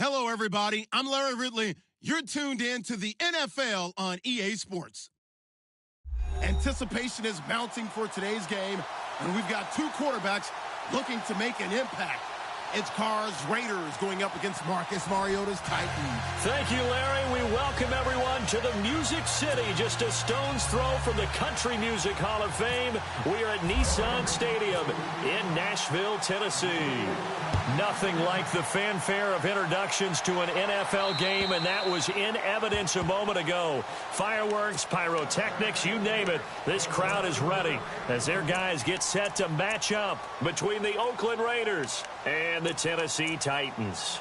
Hello, everybody. I'm Larry Ridley. You're tuned in to the NFL on EA Sports. Anticipation is mounting for today's game, and we've got two quarterbacks looking to make an impact. It's Carr's Raiders going up against Marcus Mariota's Titans. Thank you, Larry. We welcome everyone to the Music City, just a stone's throw from the Country Music Hall of Fame. We are at Nissan Stadium in Nashville, Tennessee. Nothing like the fanfare of introductions to an NFL game, and that was in evidence a moment ago. Fireworks, pyrotechnics, you name it. This crowd is ready as their guys get set to match up between the Oakland Raiders and the Tennessee Titans.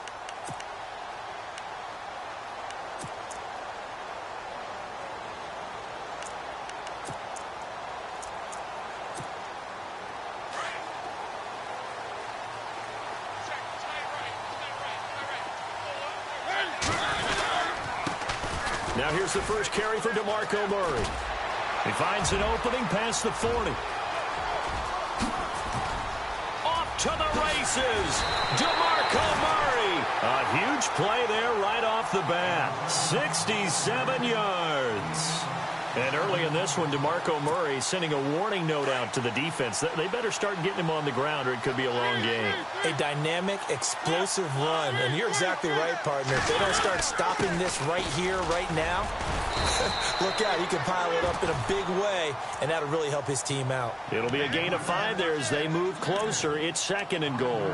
Now here's the first carry for DeMarco Murray. He finds an opening past the 40. Off to the races. DeMarco Murray. A huge play there right off the bat. 67 yards. And early in this one, DeMarco Murray sending a warning note out to the defense. They better start getting him on the ground or it could be a long game. A dynamic, explosive run. And you're exactly right, partner. If they don't start stopping this right here, right now, look out. He can pile it up in a big way, and that'll really help his team out. It'll be a gain of 5 there as they move closer. It's second and goal.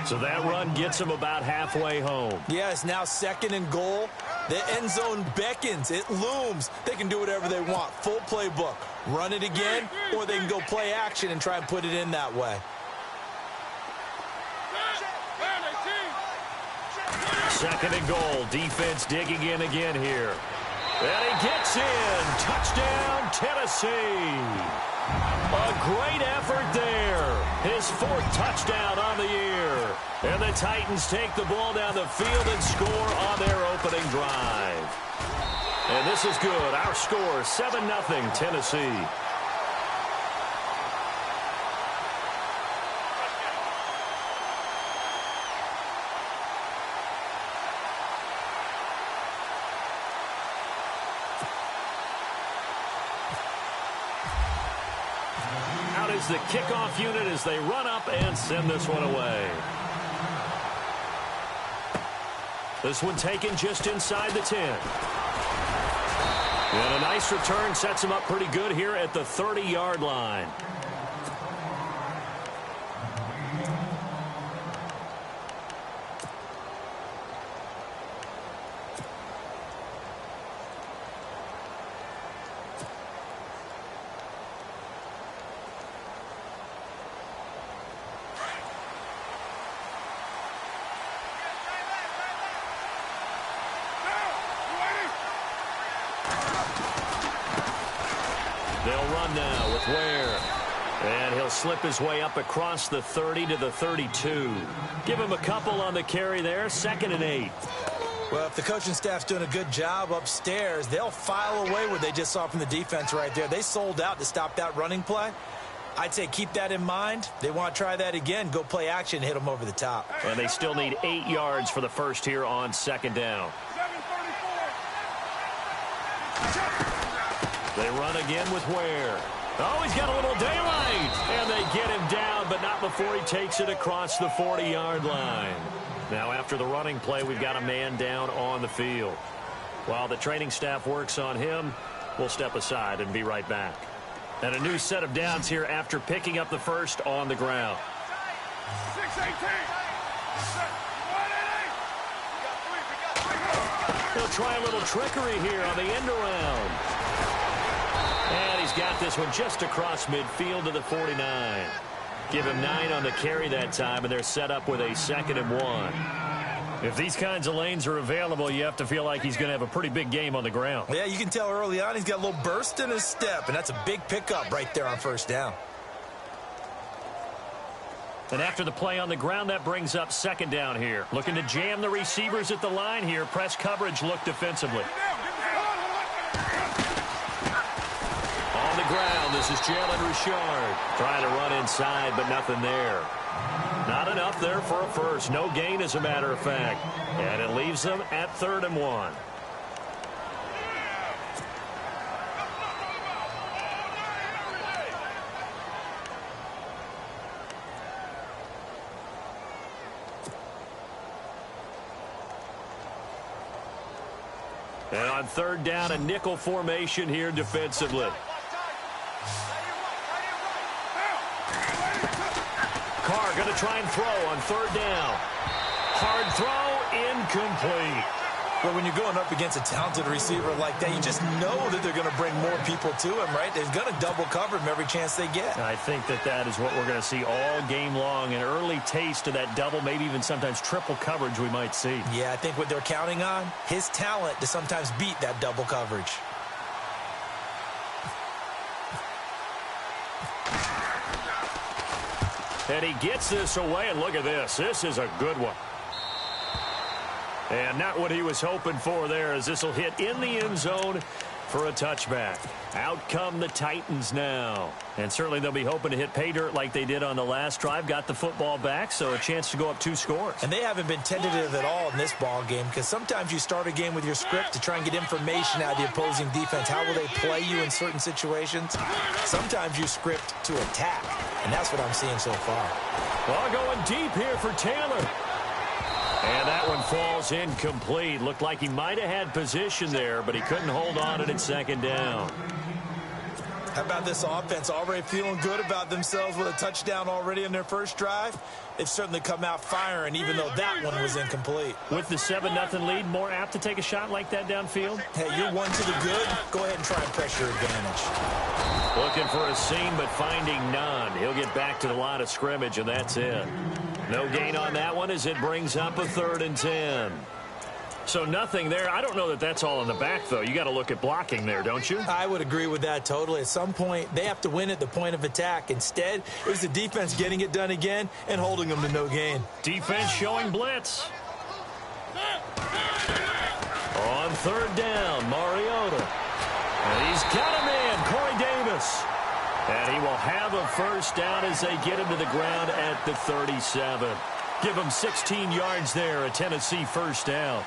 So that run gets them about halfway home. Yeah, it's now second and goal. The end zone beckons. It looms. They can do whatever they want. Full playbook. Run it again, or they can go play action and try and put it in that way. Second and goal. Defense digging in again here. And he gets in. Touchdown, Tennessee. A great effort there. His 4th touchdown on the year. And the Titans take the ball down the field and score on their opening drive. And this is good. Our score, 7-0 Tennessee. Is the kickoff unit as they run up and send this one away. This one taken just inside the 10. And a nice return sets him up pretty good here at the 30-yard line. They'll run now with Ware. And he'll slip his way up across the 30 to the 32. Give him a couple on the carry there. 2nd and 8. Well, if the coaching staff's doing a good job upstairs, they'll file away what they just saw from the defense right there. They sold out to stop that running play. I'd say keep that in mind. They want to try that again. Go play action, hit them over the top. And they still need 8 yards for the first here on 2nd down. They run again with Ware. Oh, he's got a little daylight. And they get him down, but not before he takes it across the 40-yard line. Now, after the running play, we've got a man down on the field. While the training staff works on him, we'll step aside and be right back. And a new set of downs here after picking up the first on the ground. 6-18. He'll try a little trickery here on the end around. And he's got this one just across midfield to the 49. Give him 9 on the carry that time, and they're set up with a 2nd and 1. If these kinds of lanes are available, you have to feel like he's going to have a pretty big game on the ground. Yeah, you can tell early on he's got a little burst in his step, and that's a big pickup right there on 1st down. And after the play on the ground, that brings up 2nd down here. Looking to jam the receivers at the line here. Press coverage look defensively. On the ground, the This is Jalen Richard trying to run inside, but nothing there. Not enough there for a first. No gain, as a matter of fact. And it leaves them at 3rd and 1. And on 3rd down, a nickel formation here defensively. Carr going to try and throw on 3rd down. Hard throw, incomplete. Well, when you're going up against a talented receiver like that, you just know that they're going to bring more people to him, right? They're going to double cover him every chance they get. I think that is what we're going to see all game long. An early taste of that double, maybe even sometimes triple coverage we might see. Yeah, I think what they're counting on, his talent to sometimes beat that double coverage. And he gets this away, and look at this. This is a good one. And not what he was hoping for there, as this will hit in the end zone for a touchback. Out come the Titans now. And certainly they'll be hoping to hit pay dirt like they did on the last drive. Got the football back, so a chance to go up 2 scores. And they haven't been tentative at all in this ball game, because sometimes you start a game with your script to try and get information out of the opposing defense. How will they play you in certain situations? Sometimes you script to attack, and that's what I'm seeing so far. Well, going deep here for Taylor. And that one falls incomplete. Looked like he might have had position there, but he couldn't hold on to it 2nd down. How about this offense? Already feeling good about themselves with a touchdown already in their first drive. They've certainly come out firing, even though that one was incomplete. With the 7-0 lead, more apt to take a shot like that downfield? Hey, you're 1 to the good. Go ahead and try and press your advantage. Looking for a seam, but finding none. He'll get back to the line of scrimmage, and that's it. No gain on that one as it brings up a 3rd and 10. So nothing there. I don't know that that's all in the back, though. You got to look at blocking there, don't you? I would agree with that totally. At some point, they have to win at the point of attack. Instead, it was the defense getting it done again and holding them to no gain. Defense showing blitz. On 3rd down, Mariota. And he's got a man, Corey Davis. And he will have a first down as they get him to the ground at the 37. Give him 16 yards there, a Tennessee first down.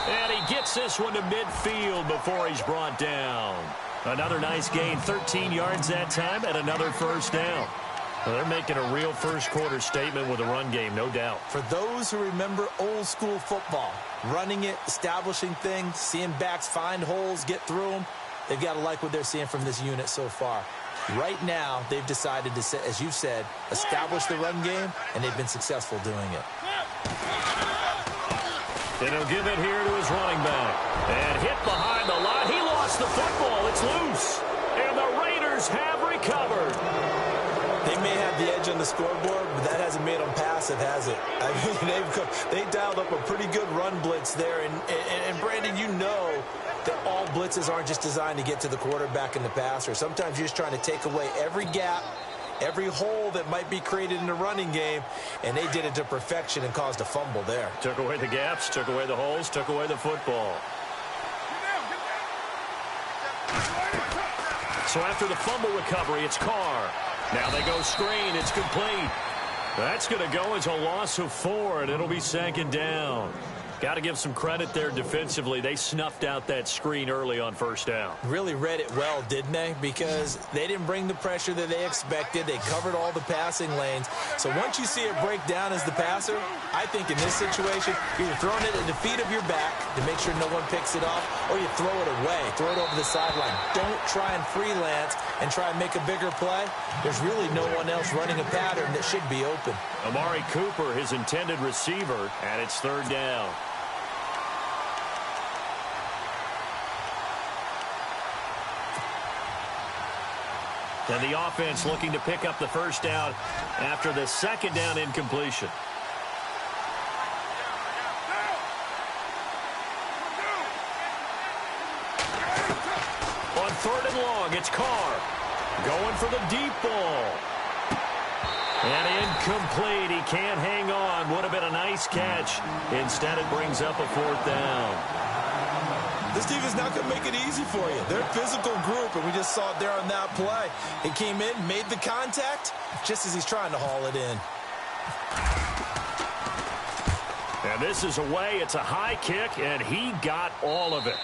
And he gets this one to midfield before he's brought down. Another nice gain, 13 yards that time, and another first down. Well, they're making a real first-quarter statement with a run game, no doubt. For those who remember old-school football, running it, establishing things, seeing backs find holes, get through them, they've got to like what they're seeing from this unit so far. Right now, they've decided to, as you said, establish the run game, and they've been successful doing it. And he'll give it here to his running back. And hit behind the line. He lost the football. It's loose. And the Raiders have recovered. They may have the edge on the scoreboard, but that hasn't made them passive, has it? I mean, they dialed up a pretty good run blitz there. And Brandon, you know that all blitzes aren't just designed to get to the quarterback and the passer. Sometimes you're just trying to take away every gap, every hole that might be created in the running game, and they did it to perfection and caused a fumble there. Took away the gaps, took away the holes, took away the football. So after the fumble recovery, it's Carr. Now they go screen. It's complete. That's going to go as a loss of 4, and it'll be 2nd down. Got to give some credit there defensively. They snuffed out that screen early on first down. Really read it well, didn't they? Because they didn't bring the pressure that they expected. They covered all the passing lanes. So once you see it break down as the passer, I think in this situation, you're throwing it at the feet of your back to make sure no one picks it off, or you throw it away, throw it over the sideline. Don't try and freelance and try and make a bigger play. There's really no one else running a pattern that should be open. Amari Cooper, his intended receiver, and it's 3rd down. And the offense looking to pick up the first down after the 2nd down incompletion. On 3rd and long, it's Carr. Going for the deep ball. And incomplete. He can't hang on. Would have been a nice catch. Instead, it brings up a fourth down. This team is not going to make it easy for you. They're a physical group, and we just saw it there on that play. He came in, made the contact, just as he's trying to haul it in. And this is away. It's a high kick, and he got all of it.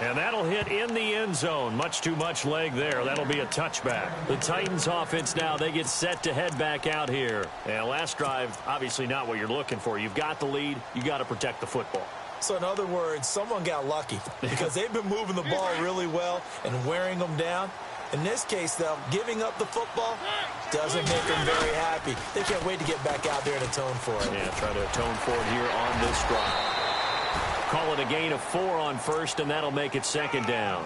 And that'll hit in the end zone. Much too much leg there. That'll be a touchback. The Titans offense now, they get set to head back out here. And last drive, obviously not what you're looking for. You've got the lead. You got to protect the football. So in other words, someone got lucky because they've been moving the ball really well and wearing them down. In this case, though, giving up the football doesn't make them very happy. They can't wait to get back out there and atone for it. Yeah, try to atone for it here on this drive. Call it a gain of 4 on first, and that'll make it second down.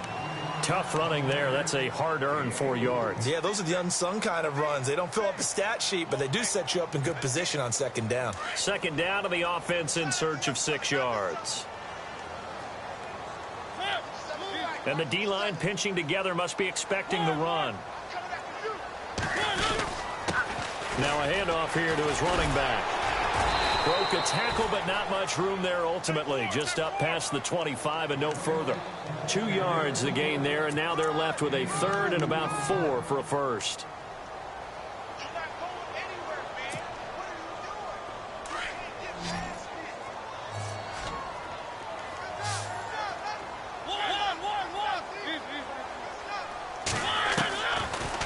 Tough running there. That's a hard-earned 4 yards. Yeah, those are the unsung kind of runs. They don't fill up the stat sheet, but they do set you up in good position on second down. Second down to the offense in search of 6 yards. And the D-line pinching together, must be expecting the run. Now a handoff here to his running back. Broke a tackle, but not much room there ultimately. Just up past the 25 and no further. 2 yards the gain there, and now they're left with a third and about 4 for a first.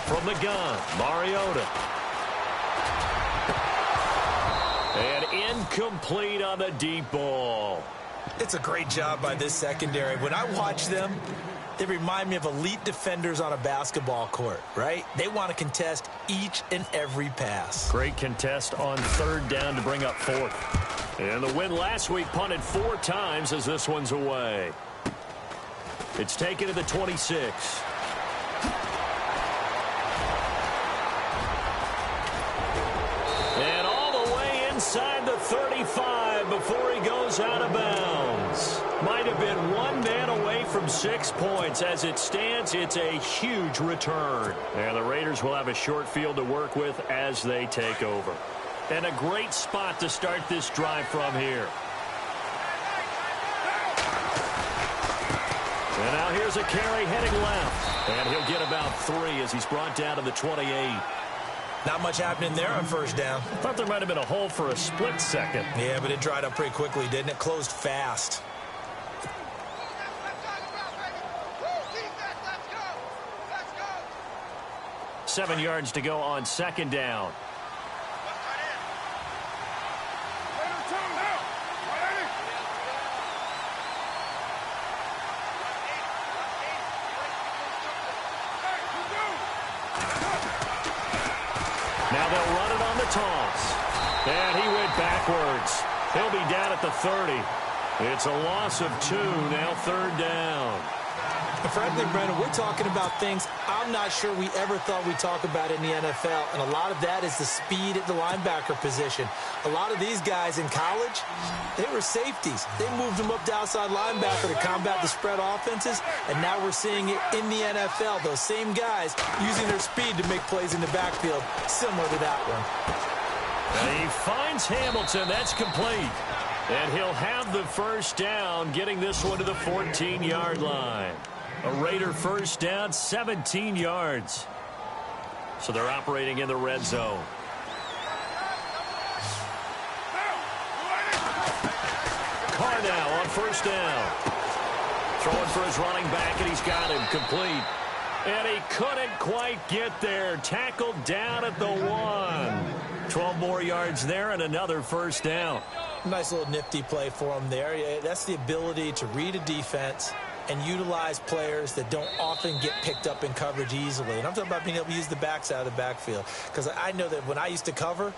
From the gun, Mariota. And incomplete on the deep ball. It's a great job by this secondary. When I watch them, they remind me of elite defenders on a basketball court, right? They want to contest each and every pass. Great contest on third down to bring up fourth. And the win last week punted 4 times as this one's away. It's taken to the 26. And all the way inside the 35 before he goes out of bounds. Might have been 1 man away from 6 points. As it stands, it's a huge return. And the Raiders will have a short field to work with as they take over. And a great spot to start this drive from here. And now here's a carry heading left. And he'll get about 3 as he's brought down to the 28. Not much happening there on first down. Thought there might have been a hole for a split second. Yeah, but it dried up pretty quickly, didn't it? Closed fast. Let's go. 7 yards to go on second down. Now they'll run it on the toss. And he went backwards. He'll be down at the 30. It's a loss of 2, now third down. Frankly, Brandon, we're talking about things I'm not sure we ever thought we'd talk about in the NFL, and a lot of that is the speed at the linebacker position. A lot of these guys in college, they were safeties. They moved them up to outside linebacker to combat the spread offenses, and now we're seeing it in the NFL. Those same guys using their speed to make plays in the backfield, similar to that one. And he finds Hamilton. That's complete. And he'll have the first down, getting this one to the 14-yard line. A Raider first down, 17 yards. So they're operating in the red zone. Carr now on first down. Throwing for his running back, and he's got him complete. And he couldn't quite get there. Tackled down at the 1. 12 more yards there and another first down. Nice little nifty play for him there. Yeah, that's the ability to read a defense and utilize players that don't often get picked up in coverage easily. And I'm talking about being able to use the backs out of the backfield. Because I know that when I used to cover,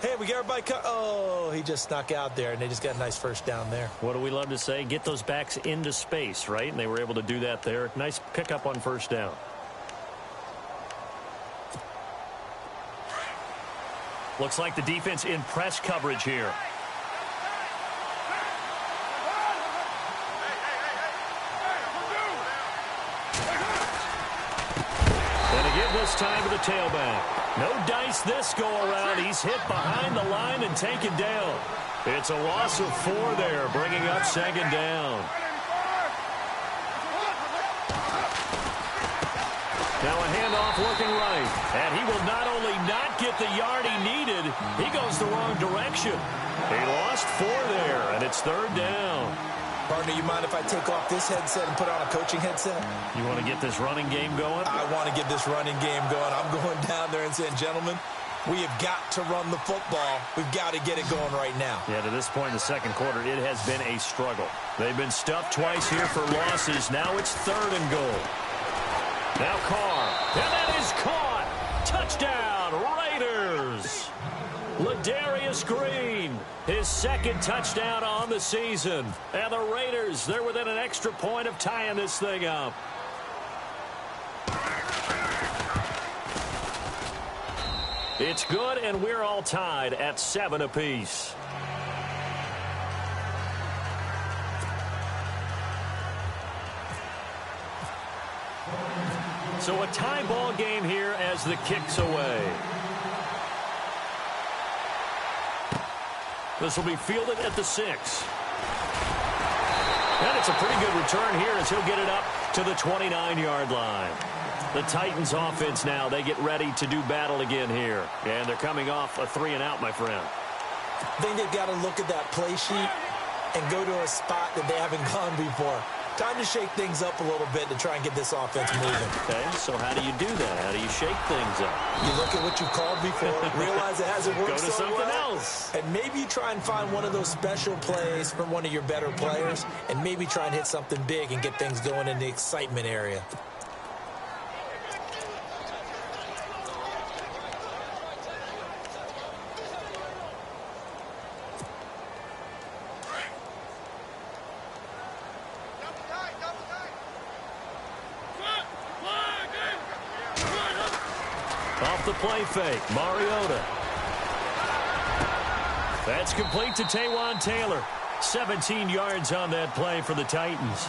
hey, we got everybody oh, he just snuck out there, and they just got a nice first down there. What do we love to say? Get those backs into space, right? And they were able to do that there. Nice pickup on first down. Looks like the defense in press coverage here. this time to the tailback. No dice this go-around. He's hit behind the line and taken down. It's a loss of 4 there, bringing up 2nd down. Now a handoff looking right. And he will not only not get the yard he needed, he goes the wrong direction. He lost 4 there, and it's 3rd down. Partner, you mind if I take off this headset and put on a coaching headset? You want to get this running game going? I want to get this running game going. I'm going down there and saying, gentlemen, we have got to run the football. We've got to get it going right now. Yeah, to this point in the second quarter, it has been a struggle. They've been stuffed twice here for losses. Now it's 3rd and goal. Now Carr, and that is caught. Touchdown, Raiders. Ladarius Green, his 2nd touchdown on the season. And the Raiders, they're within an extra point of tying this thing up. It's good, and we're all tied at 7 apiece. So a tie ball game here as the kick's away. This will be fielded at the 6. And it's a pretty good return here as he'll get it up to the 29-yard line. The Titans offense now, they get ready to do battle again here. And they're coming off a 3-and-out, my friend. I think they've got to look at that play sheet and go to a spot that they haven't gone before. Time to shake things up a little bit to try and get this offense moving. Okay, so how do you do that? How do you shake things up? You look at what you've called before, realize it hasn't worked Go to so something well, else. and maybe you try and find one of those special plays from one of your better players, and maybe try and hit something big and get things going in the excitement area. Off the play fake, Mariota. That's complete to Taywan Taylor. 17 yards on that play for the Titans.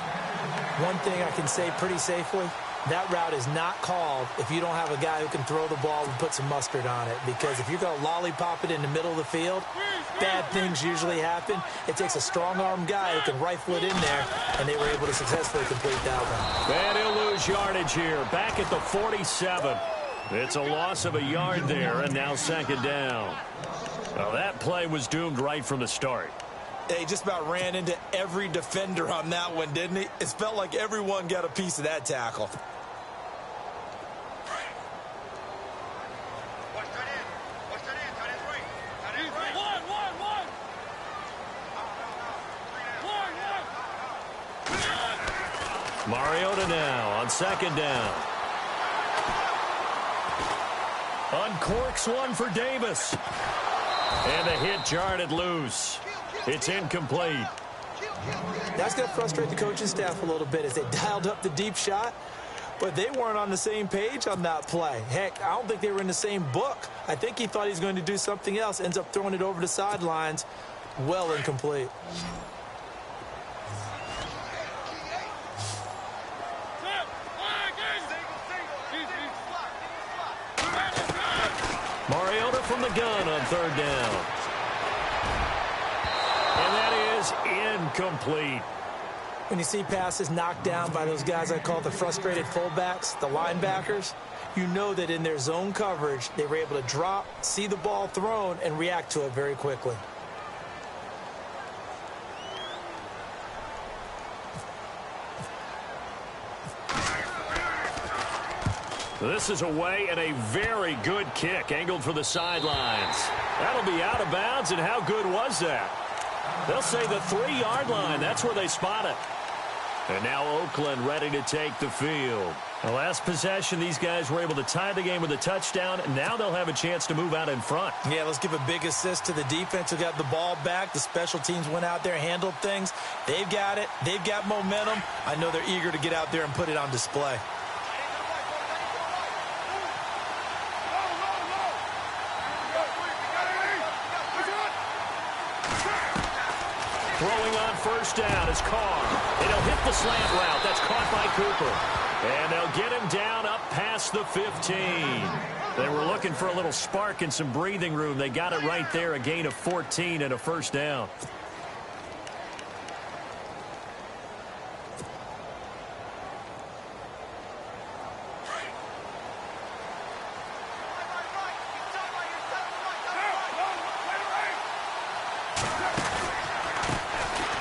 One thing I can say pretty safely, that route is not called if you don't have a guy who can throw the ball and put some mustard on it. Because if you're going to lollipop it in the middle of the field, bad things usually happen. It takes a strong-arm guy who can rifle it in there, and they were able to successfully complete that one. And he'll lose yardage here, back at the 47. It's a loss of a yard there, and now 2nd down. Well, that play was doomed right from the start. He just about ran into every defender on that one, didn't he? It felt like everyone got a piece of that tackle. Mariota now on 2nd down. Uncorks one for Davis. And a hit jarred it loose. It's incomplete. That's going to frustrate the coaching staff a little bit as they dialed up the deep shot, but they weren't on the same page on that play. Heck, I don't think they were in the same book. I think he thought he was going to do something else, ends up throwing it over the sidelines. Well incomplete. Mariota from the gun on 3rd down. And that is incomplete. When you see passes knocked down by those guys I call the frustrated fullbacks, the linebackers, you know that in their zone coverage, they were able to drop, see the ball thrown, and react to it very quickly. This is away and a very good kick angled for the sidelines. That'll be out of bounds, and how good was that? They'll say the 3-yard line. That's where they spot it. And now Oakland ready to take the field. The last possession, these guys were able to tie the game with a touchdown. Now they'll have a chance to move out in front. Yeah, let's give a big assist to the defense who got the ball back. The special teams went out there, handled things. They've got it. They've got momentum. I know they're eager to get out there and put it on display. Throwing on 1st down is Carr. It'll hit the slant route. That's caught by Cooper. And they'll get him down up past the 15. They were looking for a little spark and some breathing room. They got it right there, a gain of 14 and a first down.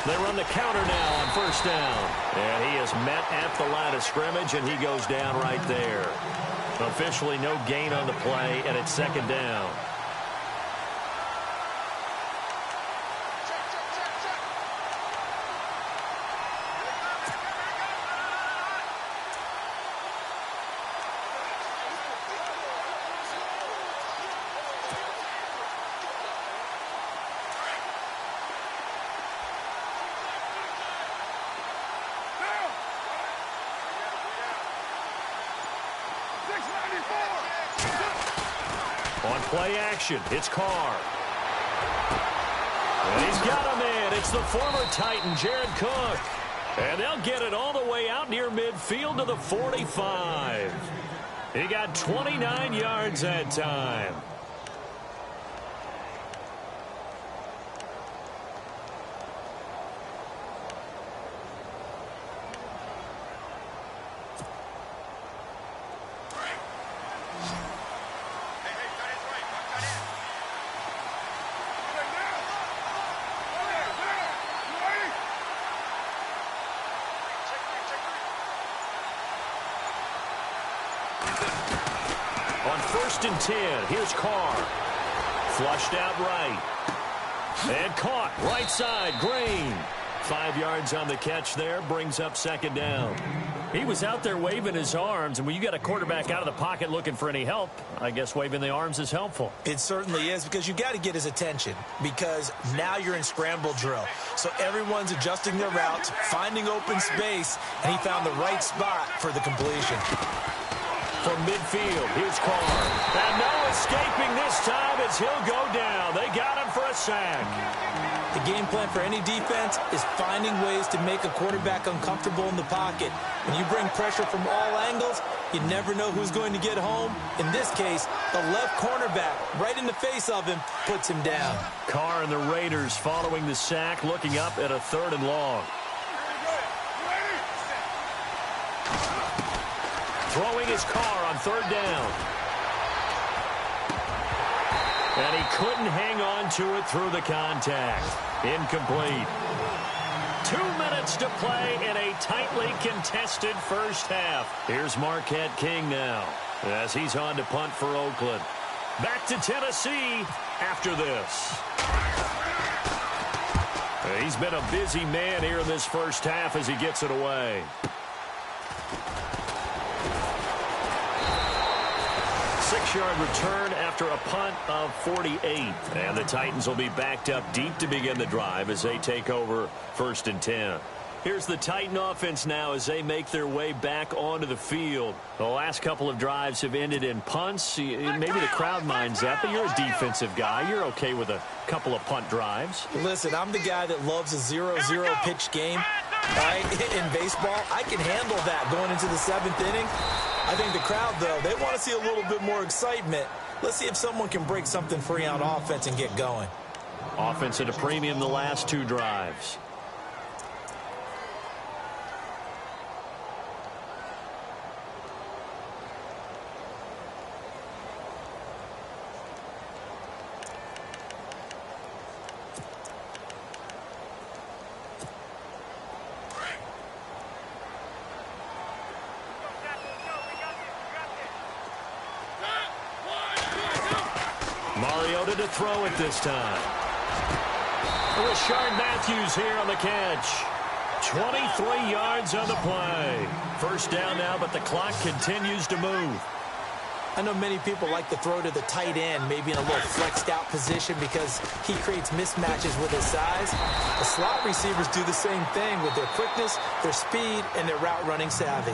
They run the counter now on first down. And he is met at the line of scrimmage, and he goes down right there. Officially no gain on the play, and it's second down. On play action, it's Carr. And he's got him in. It's the former Titan, Jared Cook. And they'll get it all the way out near midfield to the 45. He got 29 yards that time. On first and 10, here's Carr. Flushed out right. And caught right side, Green. 5 yards on the catch there, brings up second down. He was out there waving his arms, and when you got a quarterback out of the pocket looking for any help, I guess waving the arms is helpful. It certainly is, because you got to get his attention, because now you're in scramble drill. So everyone's adjusting their routes, finding open space, and he found the right spot for the completion. From midfield, here's Carr. And no escaping this time as he'll go down. They got him for a sack. The game plan for any defense is finding ways to make a quarterback uncomfortable in the pocket. When you bring pressure from all angles, you never know who's going to get home. In this case, the left cornerback, right in the face of him, puts him down. Carr and the Raiders following the sack, looking up at a 3rd and long. Throwing his Carr on 3rd down. And he couldn't hang on to it through the contact. Incomplete. 2 minutes to play in a tightly contested first half. Here's Marquette King now as he's on to punt for Oakland. Back to Tennessee after this. He's been a busy man here in this first half as he gets it away. 6-yard return after a punt of 48. And the Titans will be backed up deep to begin the drive as they take over 1st and 10. Here's the Titan offense now as they make their way back onto the field. The last couple of drives have ended in punts. Maybe the crowd minds that, but you're a defensive guy. You're okay with a couple of punt drives. Listen, I'm the guy that loves a 0-0 pitch game. Right? In baseball, I can handle that going into the 7th inning. I think the crowd, though, they want to see a little bit more excitement. Let's see if someone can break something free on offense and get going. Offense at a premium the last 2 drives. Mariota to throw it this time. Rashard Matthews here on the catch. 23 yards on the play. First down now, but the clock continues to move. I know many people like to throw to the tight end, maybe in a little flexed out position because he creates mismatches with his size. The slot receivers do the same thing with their quickness, their speed, and their route running savvy.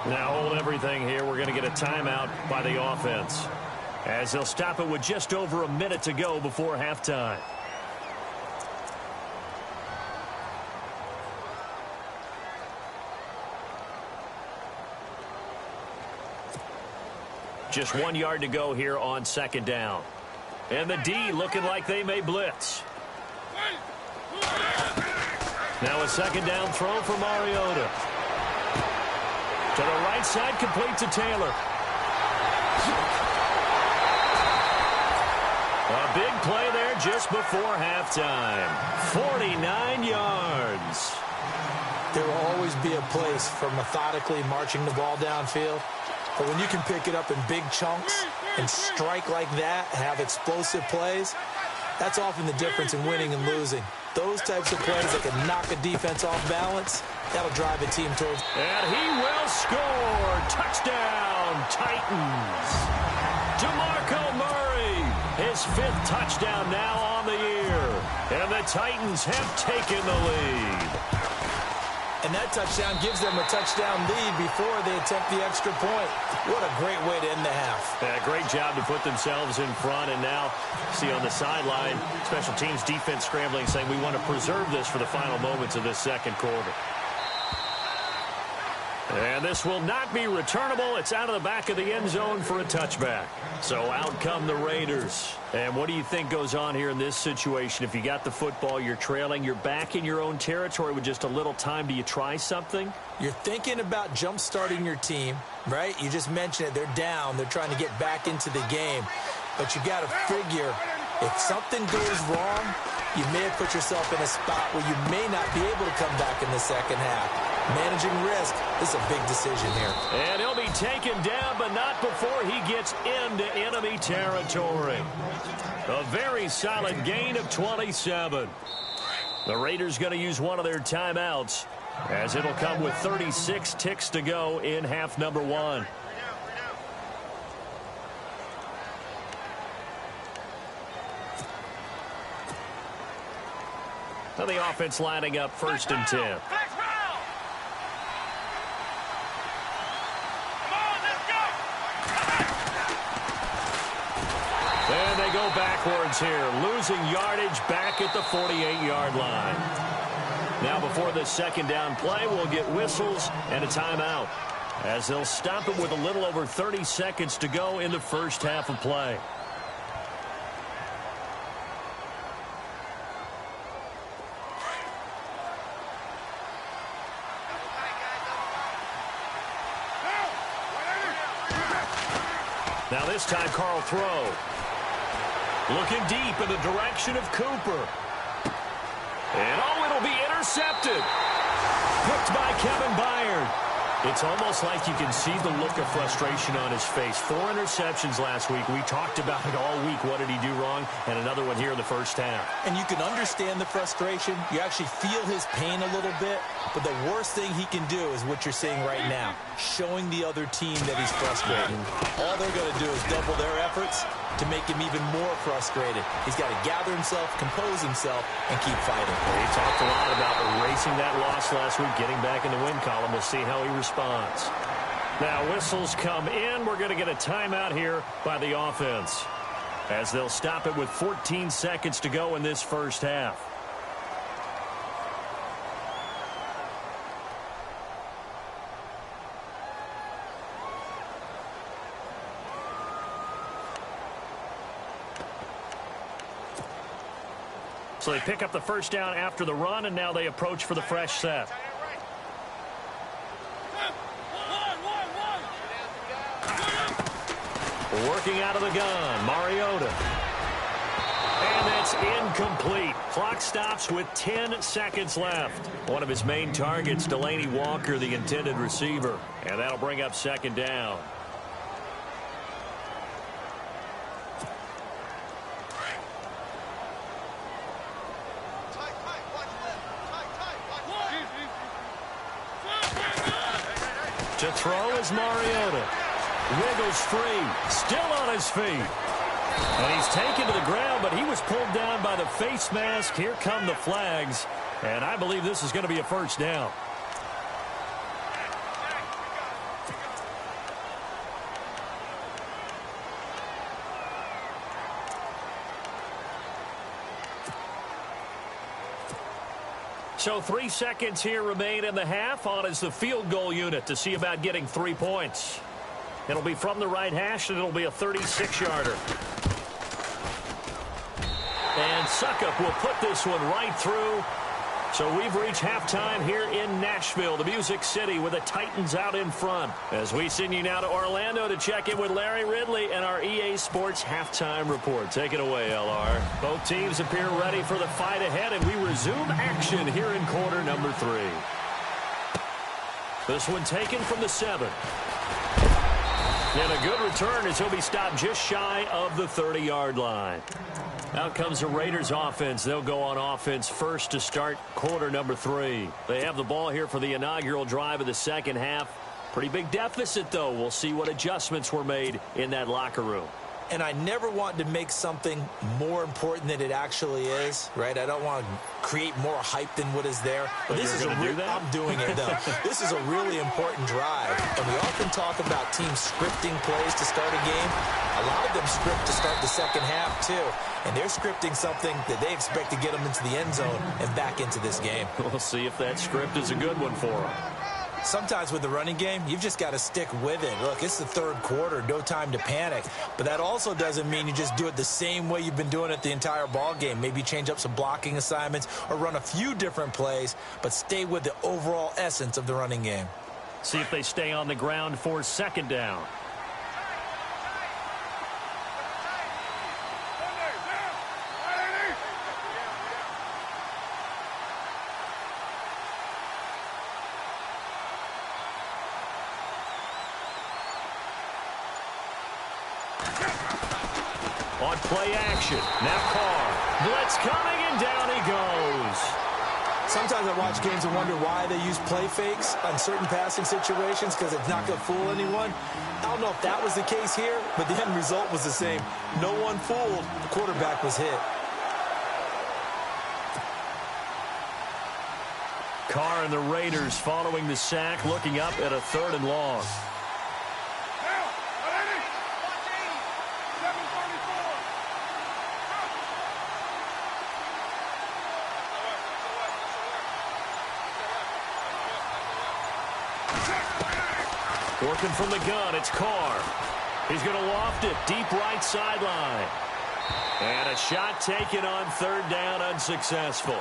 Now hold everything here. We're going to get a timeout by the offense, as they'll stop it with just over a minute to go before halftime. Just 1 yard to go here on second down. And the D looking like they may blitz. Now a second down throw for Mariota. To the right side, complete to Taylor. A big play there just before halftime. 49 yards. There will always be a place for methodically marching the ball downfield. But when you can pick it up in big chunks and strike like that, have explosive plays, that's often the difference in winning and losing. Those types of plays that can knock a defense off balance, that'll drive a team towards. And he will score. Touchdown, Titans. DeMarco Murray, his 5th touchdown now on the year. And the Titans have taken the lead. And that touchdown gives them a touchdown lead before they attempt the extra point. What a great way to end the half. Yeah, great job to put themselves in front. And now, see on the sideline, special teams defense scrambling, saying we want to preserve this for the final moments of this second quarter. And this will not be returnable. It's out of the back of the end zone for a touchback. So out come the Raiders. And what do you think goes on here in this situation? If you got the football, you're trailing, you're back in your own territory with just a little time. Do you try something? You're thinking about jump-starting your team, right? You just mentioned it. They're down. They're trying to get back into the game. But you got to figure if something goes wrong, you may have put yourself in a spot where you may not be able to come back in the second half. Managing risk, this is a big decision here. And he'll be taken down, but not before he gets into enemy territory. A very solid gain of 27. The Raiders going to use one of their timeouts, as it'll come with 36 ticks to go in half number 1. Now the offense lining up 1st and 10. And they go backwards here, losing yardage back at the 48-yard line. Now before this second down play, we'll get whistles and a timeout, as they'll stop it with a little over 30 seconds to go in the first half of play. Now this time, Carl throw. Looking deep in the direction of Cooper. And oh, it'll be intercepted. Picked by Kevin Byard. It's almost like you can see the look of frustration on his face. 4 interceptions last week. We talked about it all week. What did he do wrong? And another one here in the first half. And you can understand the frustration. You actually feel his pain a little bit. But the worst thing he can do is what you're seeing right now, showing the other team that he's frustrated. All they're going to do is double their efforts to make him even more frustrated. He's got to gather himself, compose himself, and keep fighting. He talked a lot about erasing that loss last week, getting back in the win column. We'll see how he responds. Now whistles come in. We're going to get a timeout here by the offense, as they'll stop it with 14 seconds to go in this first half. So they pick up the first down after the run, and now they approach for the fresh set. Working out of the gun, Mariota. And it's incomplete. Clock stops with 10 seconds left. One of his main targets, Delaney Walker, the intended receiver. And that'll bring up second down. To throw is Mariota. Wiggles free. Still on his feet. And he's taken to the ground, but he was pulled down by the face mask. Here come the flags. And I believe this is going to be a first down. So 3 seconds here remain in the half. On is the field goal unit to see about getting 3 points. It'll be from the right hash, and it'll be a 36-yarder. And Suckup will put this one right through. So we've reached halftime here in Nashville, the Music City, with the Titans out in front. As we send you now to Orlando to check in with Larry Ridley and our EA Sports halftime report. Take it away, LR. Both teams appear ready for the fight ahead, and we resume action here in quarter number 3. This one taken from the 7. And a good return as he'll be stopped just shy of the 30-yard line. Out comes the Raiders offense. They'll go on offense first to start quarter number 3. They have the ball here for the inaugural drive of the second half. Pretty big deficit, though. We'll see what adjustments were made in that locker room. And I never want to make something more important than it actually is, right? I don't want to create more hype than what is there. But this is I'm doing it, though. This is a really important drive. And we often talk about teams scripting plays to start a game. A lot of them script to start the second half, too. And they're scripting something that they expect to get them into the end zone and back into this game. We'll see if that script is a good one for them. Sometimes with the running game, you've just got to stick with it. Look, it's the third quarter, no time to panic. But that also doesn't mean you just do it the same way you've been doing it the entire ball game. Maybe change up some blocking assignments or run a few different plays, but stay with the overall essence of the running game. See if they stay on the ground for second down. On play action. Now Carr. Blitz coming, and down he goes. Sometimes I watch games and wonder why they use play fakes on certain passing situations, because it's not going to fool anyone. I don't know if that was the case here, but the end result was the same. No one fooled. The quarterback was hit. Carr and the Raiders following the sack, looking up at a 3rd and long. Working from the gun, it's Carr. He's going to loft it deep right sideline. And a shot taken on 3rd down, unsuccessful.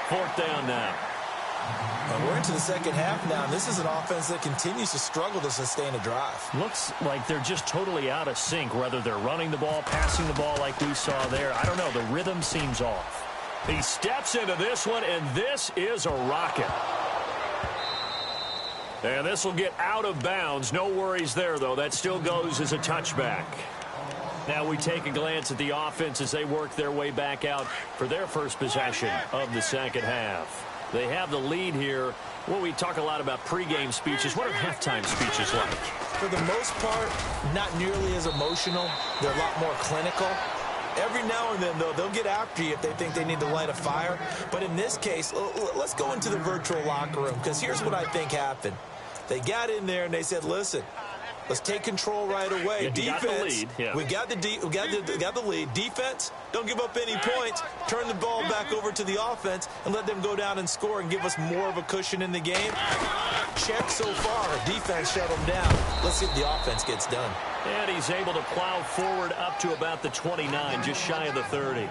4th down now. And we're into the second half now, and this is an offense that continues to struggle to sustain a drive. Looks like they're just totally out of sync, whether they're running the ball, passing the ball like we saw there. I don't know. The rhythm seems off. He steps into this one, and this is a rocket. And this will get out of bounds. No worries there, though. That still goes as a touchback. Now we take a glance at the offense as they work their way back out for their first possession of the second half. They have the lead here. Well, we talk a lot about pregame speeches. What are halftime speeches like? For the most part, not nearly as emotional. They're a lot more clinical. Every now and then, though, they'll get after you if they think they need to light a fire. But in this case, let's go into the virtual locker room, because here's what I think happened. They got in there and they said, listen, let's take control right away. Defense, we got the lead. Defense, don't give up any points. Turn the ball back over to the offense and let them go down and score and give us more of a cushion in the game. Check so far. Defense shut them down. Let's see if the offense gets done. And he's able to plow forward up to about the 29, just shy of the 30.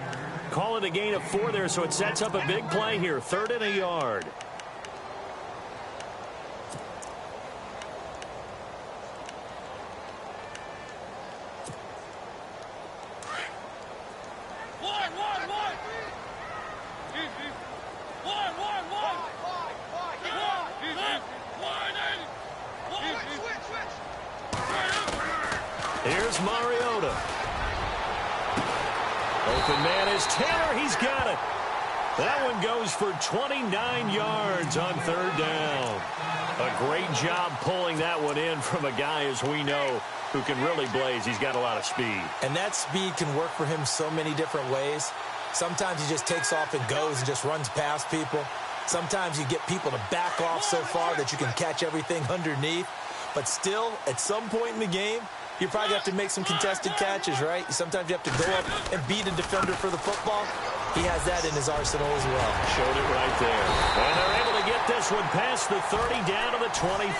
Call it a gain of 4 there, so it sets up a big play here. 3rd and a yard. Here's Mariota. Open man is Taylor. He's got it. That one goes for 29 yards on 3rd down. A great job pulling that one in from a guy, as we know, who can really blaze. He's got a lot of speed. And that speed can work for him so many different ways. Sometimes he just takes off and goes and just runs past people. Sometimes you get people to back off so far that you can catch everything underneath. But still, at some point in the game, you probably have to make some contested catches, right? Sometimes you have to go up and beat a defender for the football. He has that in his arsenal as well. Showed it right there. And they're able to get this one past the 30 down to the 25.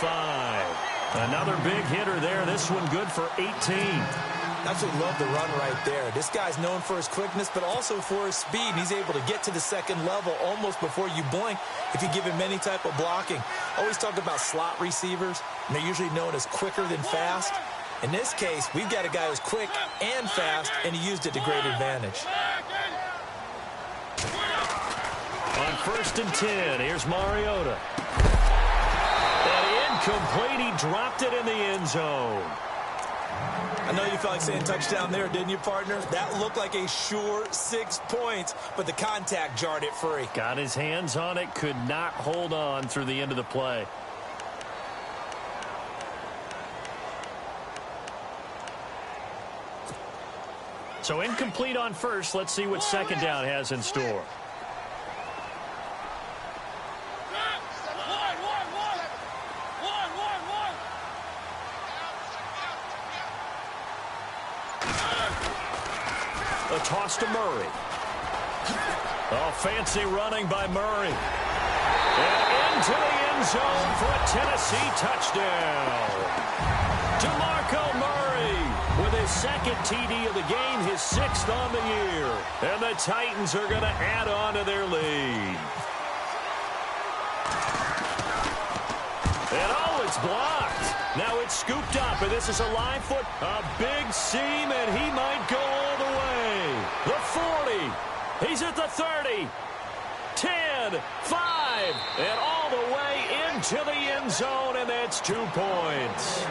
Another big hitter there. This one good for 18. Absolutely love the run right there. This guy's known for his quickness, but also for his speed. He's able to get to the second level almost before you blink if you give him any type of blocking. Always talk about slot receivers, and they're usually known as quicker than fast. In this case, we've got a guy who's quick and fast, and he used it to great advantage. On 1st and 10, here's Mariota. And incomplete, he dropped it in the end zone. I know you felt like saying touchdown there, didn't you, partner? That looked like a sure 6 points, but the contact jarred it free. Got his hands on it, could not hold on through the end of the play. So incomplete on first. Let's see what second down has in store. A toss to Murray. Oh, fancy running by Murray. And into the end zone for a Tennessee touchdown. DeMarco Murray with his second TD of the game, his 6th on the year. And the Titans are going to add on to their lead. And oh, it's blocked. Now it's scooped up, and this is a live foot. A big seam, and he might go all the way. The 40. He's at the 30. 10, 5, and all the way into the end zone, and that's 2 points.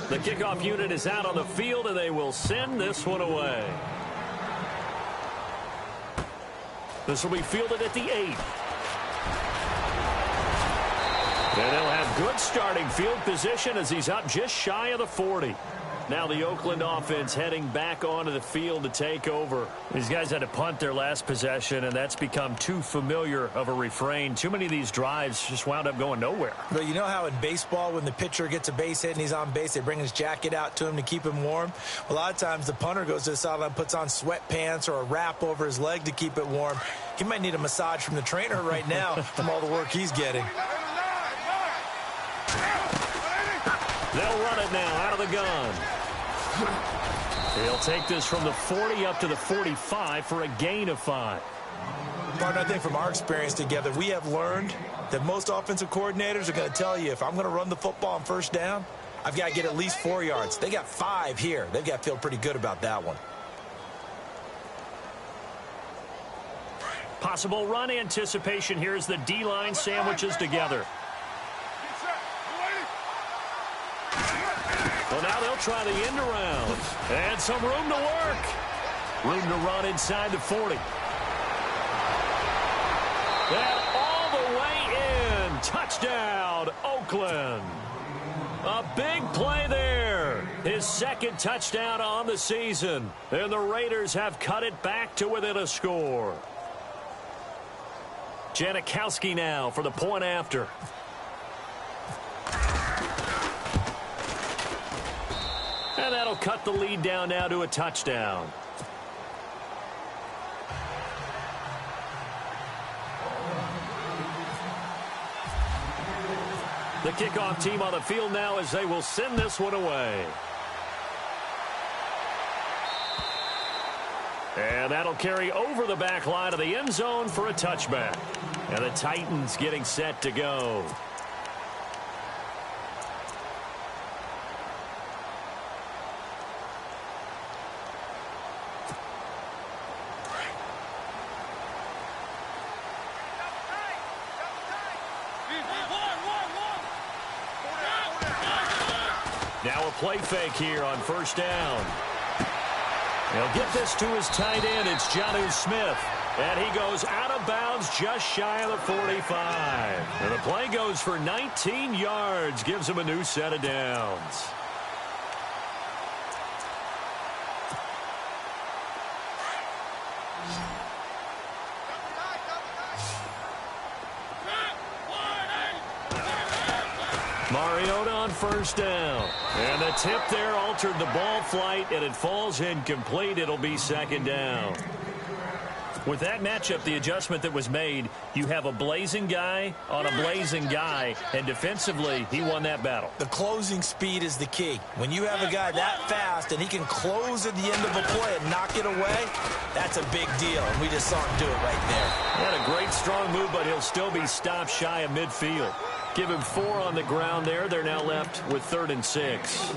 The kickoff unit is out on the field, and they will send this one away. This will be fielded at the 8. And they'll have good starting field position as he's up just shy of the 40. Now the Oakland offense heading back onto the field to take over. These guys had to punt their last possession, and that's become too familiar of a refrain. Too many of these drives just wound up going nowhere. But you know how in baseball, when the pitcher gets a base hit and he's on base, they bring his jacket out to him to keep him warm? A lot of times the punter goes to the sideline, puts on sweatpants or a wrap over his leg to keep it warm. He might need a massage from the trainer right now from all the work he's getting. They'll run it now out of the gun. He'll take this from the 40 up to the 45 for a gain of 5. Partner, I think from our experience together, we have learned that most offensive coordinators are going to tell you, if I'm going to run the football on first down, I've got to get at least 4 yards. They got 5 here. They've got to feel pretty good about that one. Possible run anticipation here as the D-line sandwiches together. Well, now they'll try the end around. And some room to work. Room to run inside the 40. And all the way in. Touchdown, Oakland. A big play there. His 2nd touchdown on the season. And the Raiders have cut it back to within a score. Janikowski now for the point after. And that'll cut the lead down now to a touchdown. The kickoff team on the field now as they will send this one away. And that'll carry over the back line of the end zone for a touchback. And the Titans getting set to go. Now a play fake here on first down. He'll get this to his tight end. It's Jonnu Smith. And he goes out of bounds just shy of the 45. And the play goes for 19 yards. Gives him a new set of downs. Mariota on first down. And the tip there altered the ball flight, and it falls incomplete. It'll be second down. With that matchup, the adjustment that was made, you have a blazing guy on a blazing guy, and defensively, he won that battle. The closing speed is the key. When you have a guy that fast and he can close at the end of a play and knock it away, that's a big deal, and we just saw him do it right there. Had a great strong move, but he'll still be stopped shy of midfield. Give him 4 on the ground there. They're now left with 3rd and 6.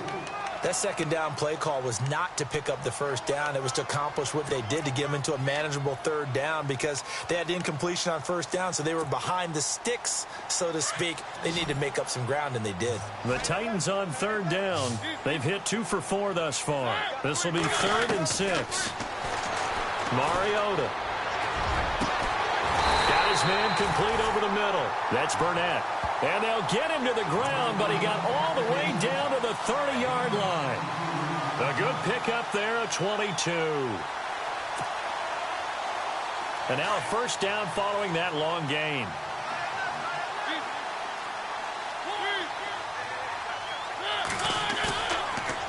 That second down play call was not to pick up the first down. It was to accomplish what they did, to get them into a manageable 3rd down, because they had incompletion on first down, so they were behind the sticks, so to speak. They needed to make up some ground, and they did. The Titans on 3rd down. They've hit 2 for 4 thus far. This will be 3rd and 6. Mariota. Got his man complete over the middle. That's Burnett. And they'll get him to the ground, but he got all the way down to the 30-yard line. A good pickup there, a 22. And now a first down following that long gain.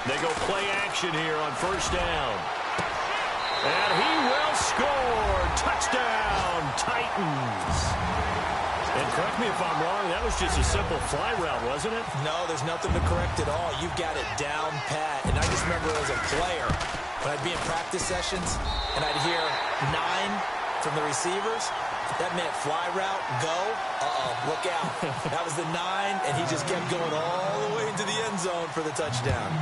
They go play action here on first down. And he will score. Touchdown, Titans. And correct me if I'm wrong, that was just a simple fly route, wasn't it? No, there's nothing to correct at all. You've got it down pat. And I just remember as a player, when I'd be in practice sessions and I'd hear 9 from the receivers, that meant fly route, go, look out. That was the 9, and he just kept going all the way into the end zone for the touchdown.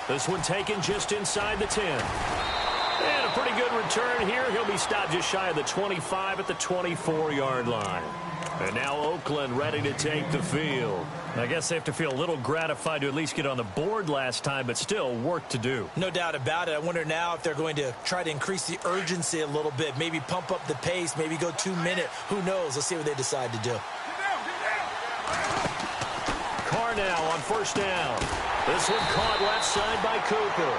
This one taken just inside the 10. And a pretty good return here. He'll be stopped just shy of the 25 at the 24-yard line. And now Oakland ready to take the field. I guess they have to feel a little gratified to at least get on the board last time, but still work to do. No doubt about it. I wonder now if they're going to try to increase the urgency a little bit, maybe pump up the pace, maybe go 2-minute. Who knows? Let's see what they decide to do. Carr now on first down. This one caught left side by Cooper.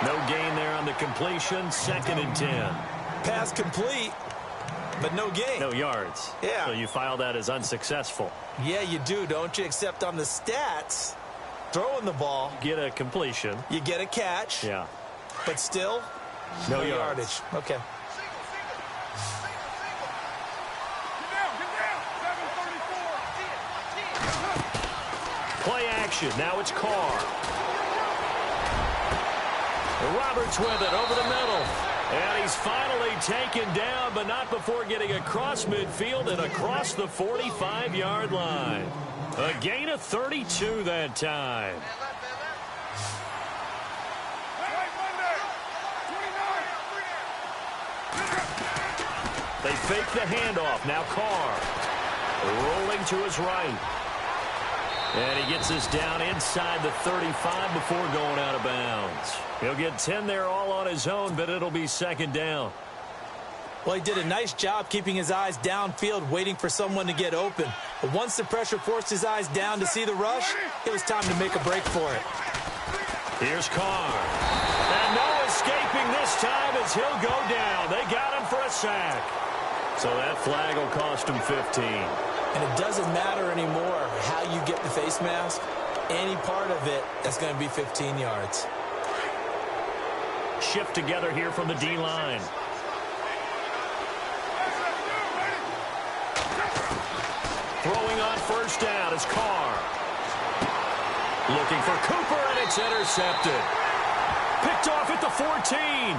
No gain there on the completion. 2nd and 10. Pass complete, but no gain. No yards. Yeah. So you file that as unsuccessful. Yeah, you do, don't you? Except on the stats, throwing the ball. Get a completion. You get a catch. Yeah. But still, no yardage. Okay. Play action. Now it's Carr. Roberts with it over the middle. And he's finally taken down, but not before getting across midfield and across the 45-yard line. A gain of 32 that time. They fake the handoff. Now Carr rolling to his right. And he gets us down inside the 35 before going out of bounds. He'll get 10 there all on his own, but it'll be 2nd down. Well, he did a nice job keeping his eyes downfield, waiting for someone to get open. But once the pressure forced his eyes down to see the rush, it was time to make a break for it. Here's Carr. And no escaping this time as he'll go down. They got him for a sack. So that flag will cost him 15. And it doesn't matter anymore how you get the face mask. Any part of it, that's going to be 15 yards. Shift together here from the D-line. Throwing on first down is Carr. Looking for Cooper, and it's intercepted. Picked off at the 14.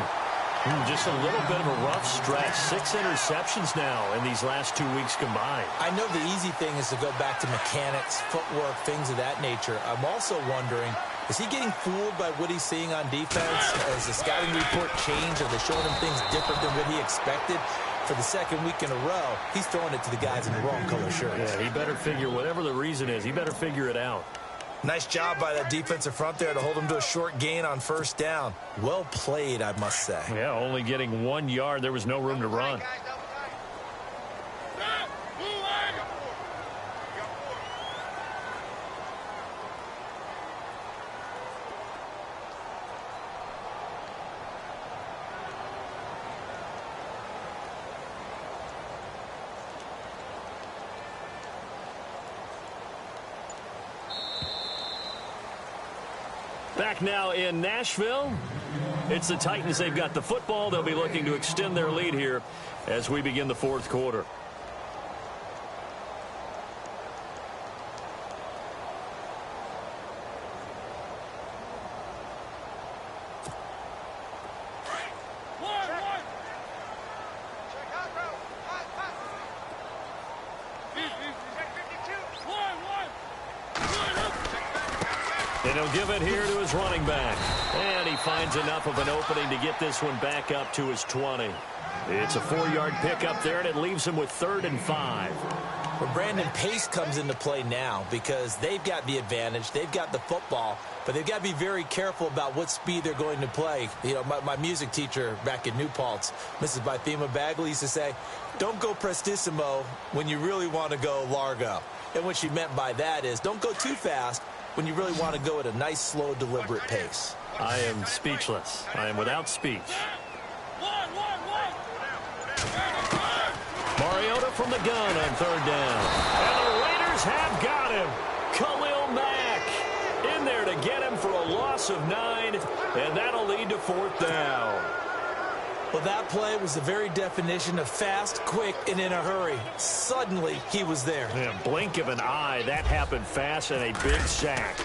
Just a little bit of a rough stretch. 6 interceptions now in these last 2 weeks combined. I know the easy thing is to go back to mechanics, footwork, things of that nature. I'm also wondering, is he getting fooled by what he's seeing on defense? Has the scouting report changed? Are they showing him things different than what he expected? For the 2nd week in a row, he's throwing it to the guys in the wrong color shirts. Yeah, he better figure, whatever the reason is, he better figure it out. Nice job by that defensive front there to hold him to a short gain on first down. Well played, I must say. Yeah, only getting 1 yard. There was no room to run. Back now in Nashville. It's the Titans. They've got the football. They'll be looking to extend their lead here as we begin the fourth quarter. And he'll give it here to his running back. And he finds enough of an opening to get this one back up to his 20. It's a 4-yard pickup there, and it leaves him with 3rd and 5. Well, Brandon, pace comes into play now because they've got the advantage. They've got the football, but they've got to be very careful about what speed they're going to play. You know, my music teacher back in New Paltz, Mrs. Bythema Bagley, used to say, don't go prestissimo when you really want to go largo. And what she meant by that is don't go too fast when you really want to go at a nice, slow, deliberate pace. I am speechless. I am without speech. Mariota from the gun on 3rd down. And the Raiders have got him. Khalil Mack in there to get him for a loss of 9, and that'll lead to 4th down. Well, that play was the very definition of fast, quick, and in a hurry. Suddenly, he was there. Yeah, blink of an eye, that happened fast, and a big sack.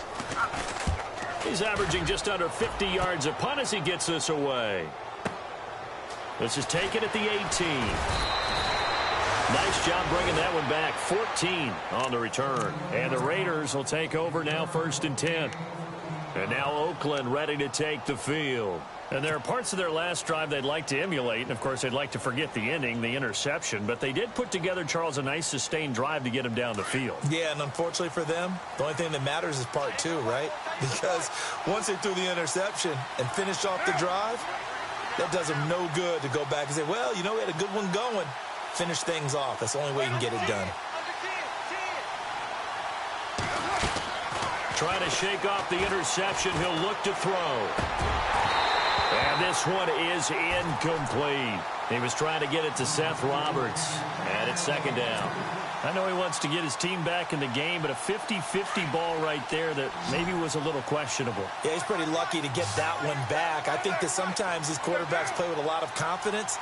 He's averaging just under 50 yards a punt as he gets this away. This is taken at the 18. Nice job bringing that one back. 14 on the return. And the Raiders will take over now 1st and 10. And now Oakland ready to take the field. And there are parts of their last drive they'd like to emulate. And, of course, they'd like to forget the ending, the interception. But they did put together, Charles, a nice sustained drive to get him down the field. Yeah, and unfortunately for them, the only thing that matters is part 2, right? Because once they threw the interception and finished off the drive, that does them no good to go back and say, well, you know, we had a good one going. Finish things off. That's the only way you can get it done. Trying to shake off the interception. He'll look to throw. And this one is incomplete. He was trying to get it to Seth Roberts. And it's 2nd down. I know he wants to get his team back in the game, but a 50-50 ball right there that maybe was a little questionable. Yeah, he's pretty lucky to get that one back. I think that sometimes these quarterbacks play with a lot of confidence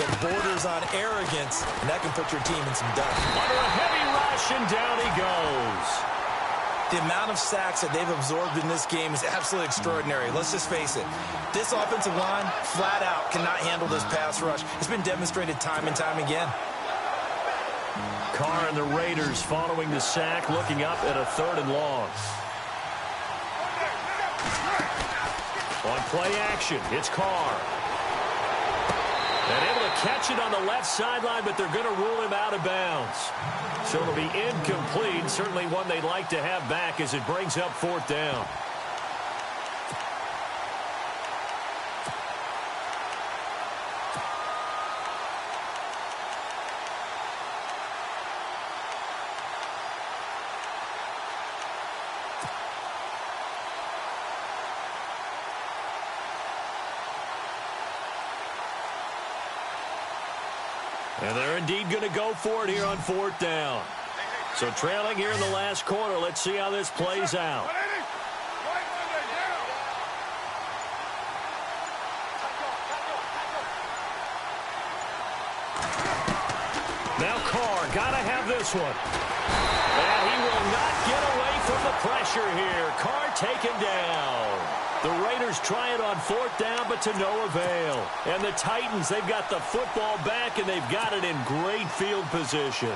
that borders on arrogance, and that can put your team in some dust. Under a heavy rush, and down he goes. The amount of sacks that they've absorbed in this game is absolutely extraordinary. Let's just face it. This offensive line, flat out, cannot handle this pass rush. It's been demonstrated time and time again. Carr and the Raiders following the sack, looking up at a 3rd and long. On play action, it's Carr. And able to catch it on the left sideline, but they're going to rule him out of bounds. So it'll be incomplete. Certainly one they'd like to have back as it brings up 4th down. And they're indeed going to go for it here on 4th down. So trailing here in the last quarter. Let's see how this plays out. Now Carr, got to have this one. And he will not get away from the pressure here. Carr taken down. The Raiders try it on 4th down, but to no avail. And the Titans, they've got the football back, and they've got it in great field position.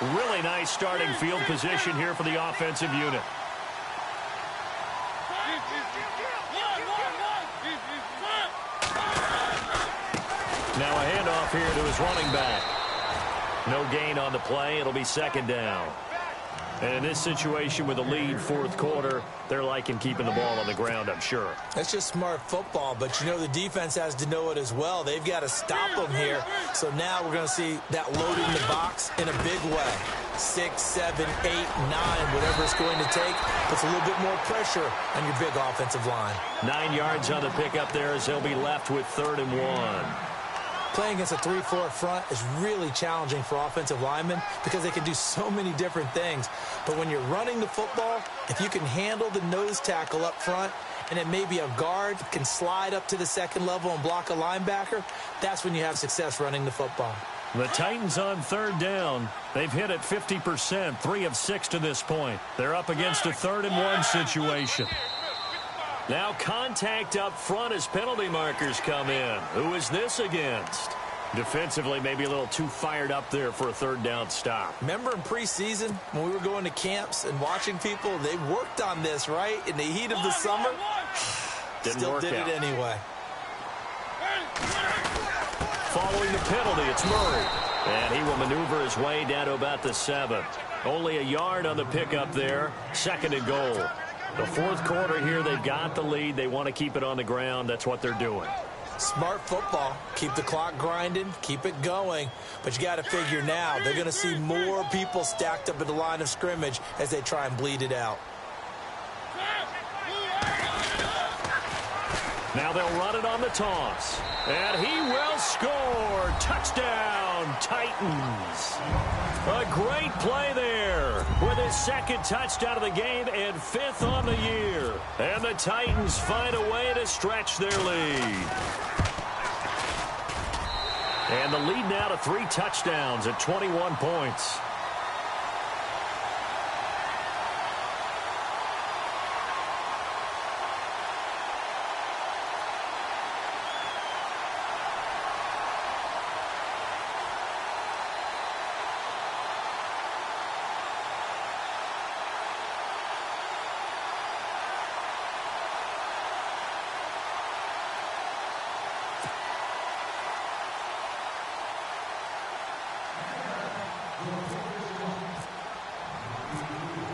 Really nice starting field position here for the offensive unit. Now a handoff here to his running back. No gain on the play. It'll be 2nd down. And in this situation with a lead 4th quarter, they're liking keeping the ball on the ground, I'm sure. That's just smart football, but you know the defense has to know it as well. They've got to stop them here. So now we're going to see that load in the box in a big way. 6, 7, 8, 9, whatever it's going to take, puts a little bit more pressure on your big offensive line. 9 yards on the pickup there as they'll be left with 3rd and 1. Playing against a 3-4 front is really challenging for offensive linemen because they can do so many different things. But when you're running the football, if you can handle the nose tackle up front, and then maybe a guard can slide up to the second level and block a linebacker, that's when you have success running the football. The Titans on third down. They've hit it 50%, 3 of 6 to this point. They're up against a 3rd-and-1 situation. Now contact up front as penalty markers come in. Who is this against? Defensively, maybe a little too fired up there for a 3rd down stop. Remember in preseason when we were going to camps and watching people, they worked on this, right? In the heat of the summer, still did it anyway. Following the penalty, it's Murray. And he will maneuver his way down to about the 7. Only a yard on the pickup there. 2nd and goal. The 4th quarter here, they've got the lead. They want to keep it on the ground. That's what they're doing. Smart football. Keep the clock grinding. Keep it going. But you got to figure now, they're going to see more people stacked up at the line of scrimmage as they try and bleed it out. Now they'll run it on the toss. And he will score. Touchdown, Titans. A great play there with his 2nd touchdown of the game and 5th on the year. And the Titans find a way to stretch their lead. And the lead now to 3 touchdowns at 21 points.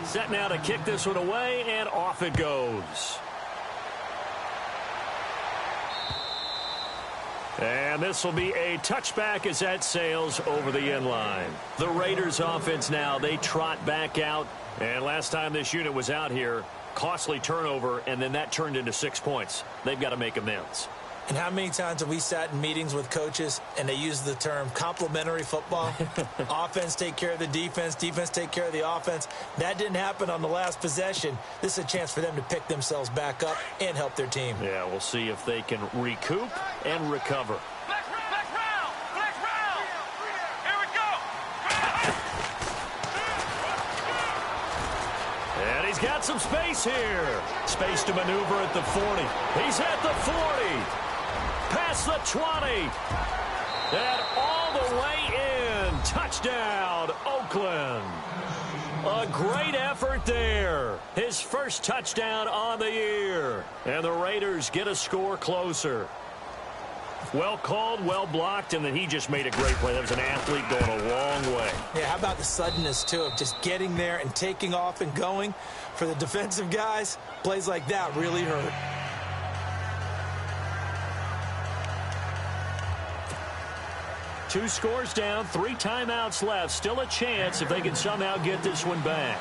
Set now to kick this one away, and off it goes. And this will be a touchback as that sails over the end line. The Raiders offense now, they trot back out. And last time this unit was out here, costly turnover, and then that turned into 6 points. They've got to make amends. And how many times have we sat in meetings with coaches and they use the term complementary football? Offense take care of the defense, defense take care of the offense. That didn't happen on the last possession. This is a chance for them to pick themselves back up and help their team. Yeah, we'll see if they can recoup and recover. Black round. Here we go. And he's got some space here. Space to maneuver at the 40. He's at the 40. Past the 20. And all the way in. Touchdown, Oakland. A great effort there. His 1st touchdown on the year. And the Raiders get a score closer. Well called, well blocked, and then he just made a great play. That was an athlete going a long way. Yeah, how about the suddenness, too, of just getting there and taking off and going? For the defensive guys, plays like that really hurt. Two scores down, 3 timeouts left. Still a chance if they can somehow get this one back.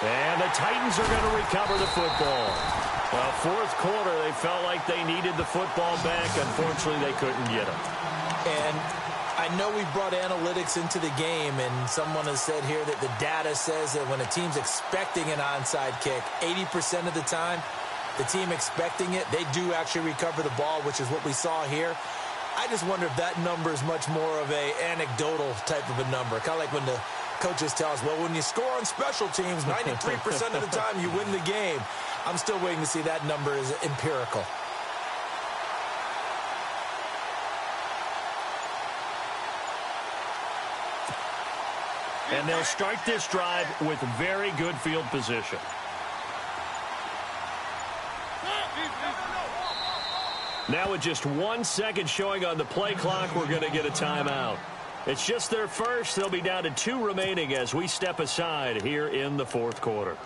And the Titans are going to recover the football. Well, 4th quarter, they felt like they needed the football back. Unfortunately, they couldn't get it. And I know we brought analytics into the game, and someone has said here that the data says that when a team's expecting an onside kick, 80% of the time, the team expecting it, they do actually recover the ball, which is what we saw here. I just wonder if that number is much more of a anecdotal type of a number. Kind of like when the coaches tell us, well, when you score on special teams, 93% of the time you win the game. I'm still waiting to see that number is empirical. And they'll start this drive with very good field position. Now with just 1 second showing on the play clock, we're going to get a timeout. It's just their first. They'll be down to 2 remaining as we step aside here in the 4th quarter.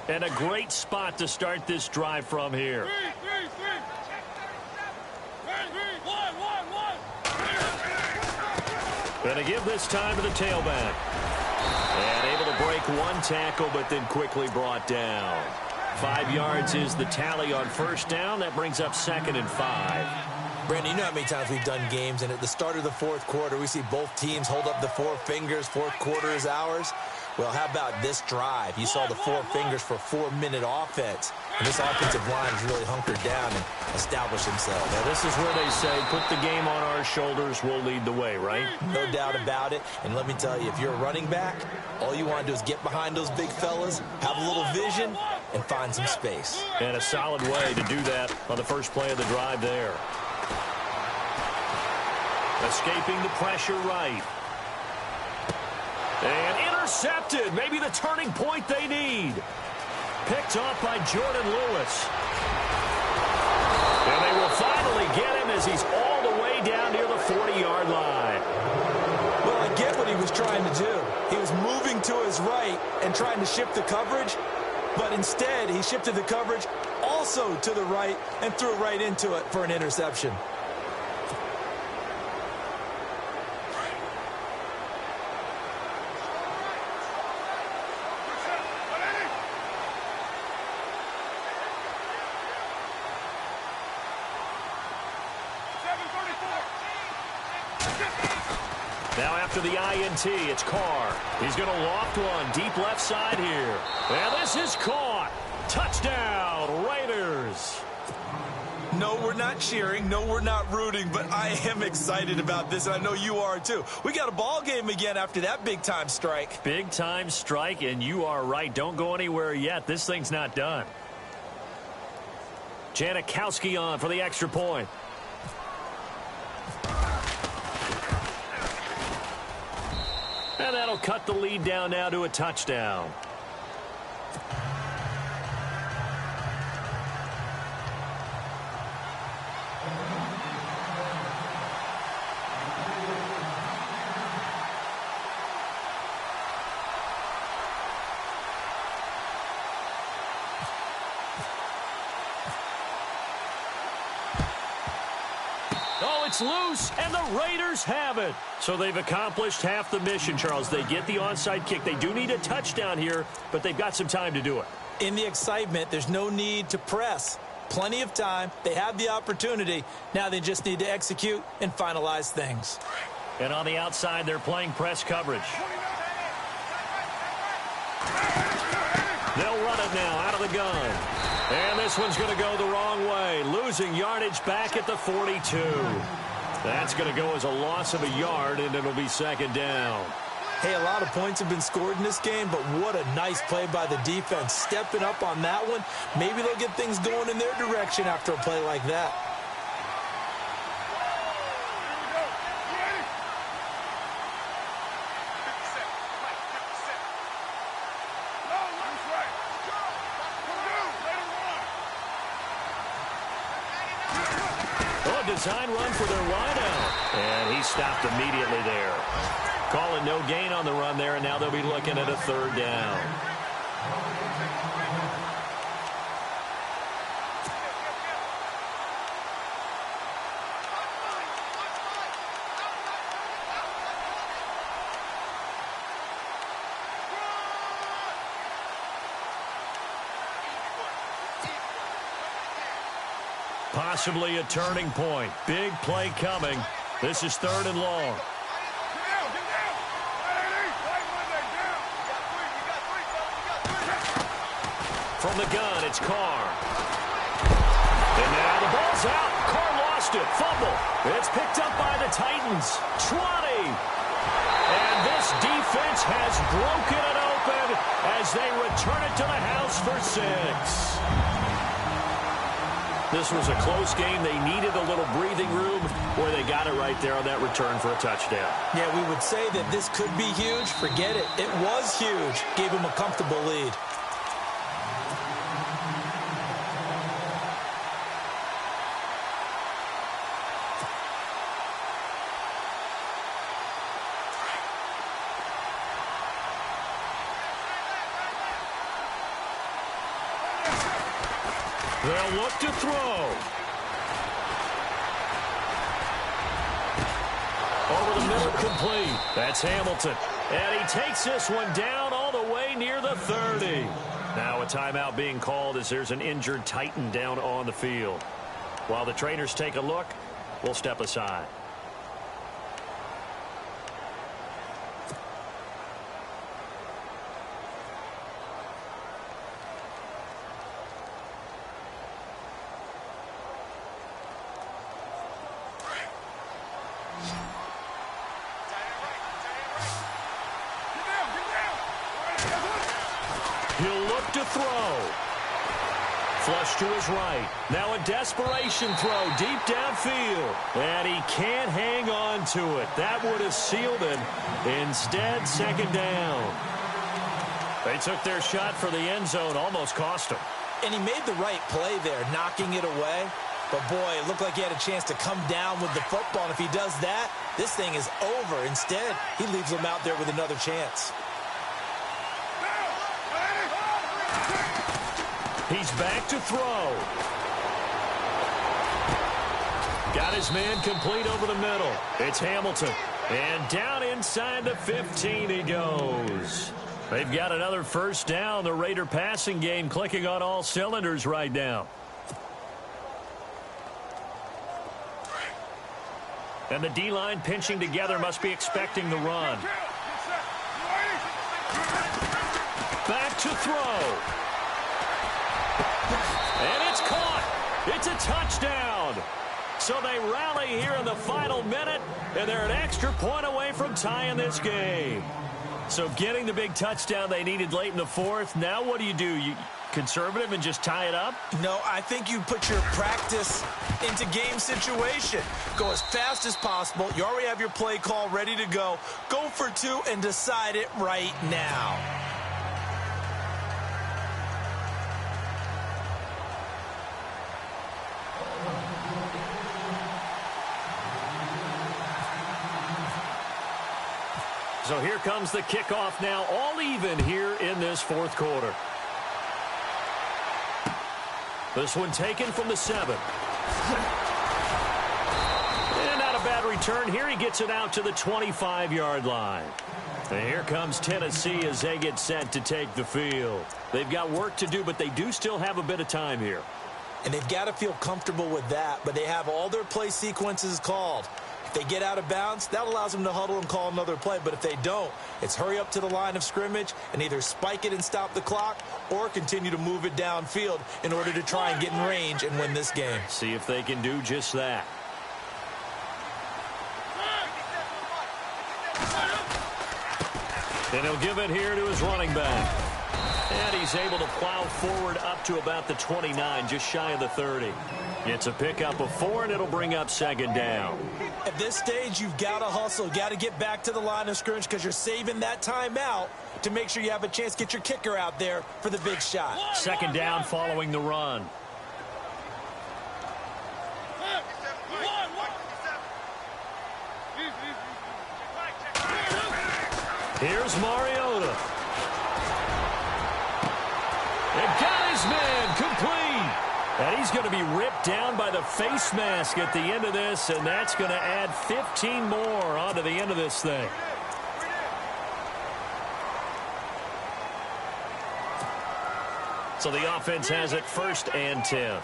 And a great spot to start this drive from here. Gonna give this time to the tailback. And able to break one tackle, but then quickly brought down. 5 yards is the tally on first down. That brings up 2nd and 5. Brandon, you know how many times we've done games, and at the start of the fourth quarter, we see both teams hold up the 4 fingers, fourth quarter is ours. Well, how about this drive? You saw the 4 fingers for 4-minute offense. And this offensive line has really hunkered down and established themselves. Now, this is where they say, put the game on our shoulders, we'll lead the way, right? No doubt about it. And let me tell you, if you're a running back, all you want to do is get behind those big fellas, have a little vision, and find some space. And a solid way to do that on the first play of the drive there. Escaping the pressure right. And intercepted. Maybe the turning point they need. Picked off by Jordan Lewis. And they will finally get him as he's all the way down near the 40-yard line. Well, I get what he was trying to do. He was moving to his right and trying to shift the coverage, but instead he shifted the coverage also to the right and threw right into it for an interception. Now after the INT, it's Carr. He's going to loft one deep left side here. And this is caught. Touchdown, Raiders. No, we're not cheering. No, we're not rooting, but I am excited about this, and I know you are too. We got a ball game again after that big-time strike. Big-time strike, and you are right. Don't go anywhere yet. This thing's not done. Janikowski on for the extra point. And that'll cut the lead down now to a touchdown. Oh, it's loose, and the Raiders have it. So they've accomplished half the mission, Charles. They get the onside kick. They do need a touchdown here, but they've got some time to do it. In the excitement, there's no need to press. Plenty of time. They have the opportunity. Now they just need to execute and finalize things. And on the outside, they're playing press coverage. They'll run it now out of the gun. And this one's going to go the wrong way, losing yardage back at the 42. That's going to go as a loss of a yard, and it'll be 2nd down. Hey, a lot of points have been scored in this game, but what a nice play by the defense. Stepping up on that one. Maybe they'll get things going in their direction after a play like that. Design run for their wideout. And he stopped immediately there. Calling no gain on the run there, and now they'll be looking at a 3rd down. Possibly a turning point. Big play coming. This is 3rd and long. From the gun, it's Carr. And now the ball's out. Carr lost it. Fumble. It's picked up by the Titans. 20. And this defense has broken it open as they return it to the house for 6. This was a close game. They needed a little breathing room where they got it right there on that return for a touchdown. Yeah, we would say that this could be huge. Forget it. It was huge. Gave them a comfortable lead. They'll look to throw. Over the middle, complete. That's Hamilton. And he takes this one down all the way near the 30. Now a timeout being called as there's an injured Titan down on the field. While the trainers take a look, we'll step aside. He'll look to throw. Flush to his right. Now a desperation throw deep downfield. And he can't hang on to it. That would have sealed it. Instead, second down. They took their shot for the end zone. Almost cost him. And he made the right play there, knocking it away. But, boy, it looked like he had a chance to come down with the football. And if he does that, this thing is over. Instead, he leaves him out there with another chance. He's back to throw. Got his man complete over the middle. It's Hamilton. And down inside the 15 he goes. They've got another first down. The Raider passing game clicking on all cylinders right now. And the D-line pinching together must be expecting the run. Back to throw. And it's caught. It's a touchdown. So they rally here in the final minute, and they're an extra point away from tying this game. So getting the big touchdown they needed late in the fourth. Now what do? You conservative and just tie it up? No, I think you put your practice into game situation. Go as fast as possible. You already have your play call ready to go. Go for two and decide it right now. So here comes the kickoff now, all even here in this fourth quarter. This one taken from the 7. And not a bad return here. He gets it out to the 25-yard line. And here comes Tennessee as they get set to take the field. They've got work to do, but they do still have a bit of time here. And they've got to feel comfortable with that, but they have all their play sequences called. If they get out of bounds, that allows them to huddle and call another play. But if they don't, it's hurry up to the line of scrimmage and either spike it and stop the clock or continue to move it downfield in order to try and get in range and win this game. See if they can do just that. And he'll give it here to his running back. And he's able to plow forward up to about the 29, just shy of the 30. It's a pickup of 4, and it'll bring up second down. At this stage, you've got to hustle. You've got to get back to the line of scrimmage because you're saving that timeout to make sure you have a chance to get your kicker out there for the big shot. Second down following the run. Here's Mariota. And got his man complete. And he's going to be ripped down by the face mask at the end of this, and that's going to add 15 more onto the end of this thing. So the offense has it 1st and 10.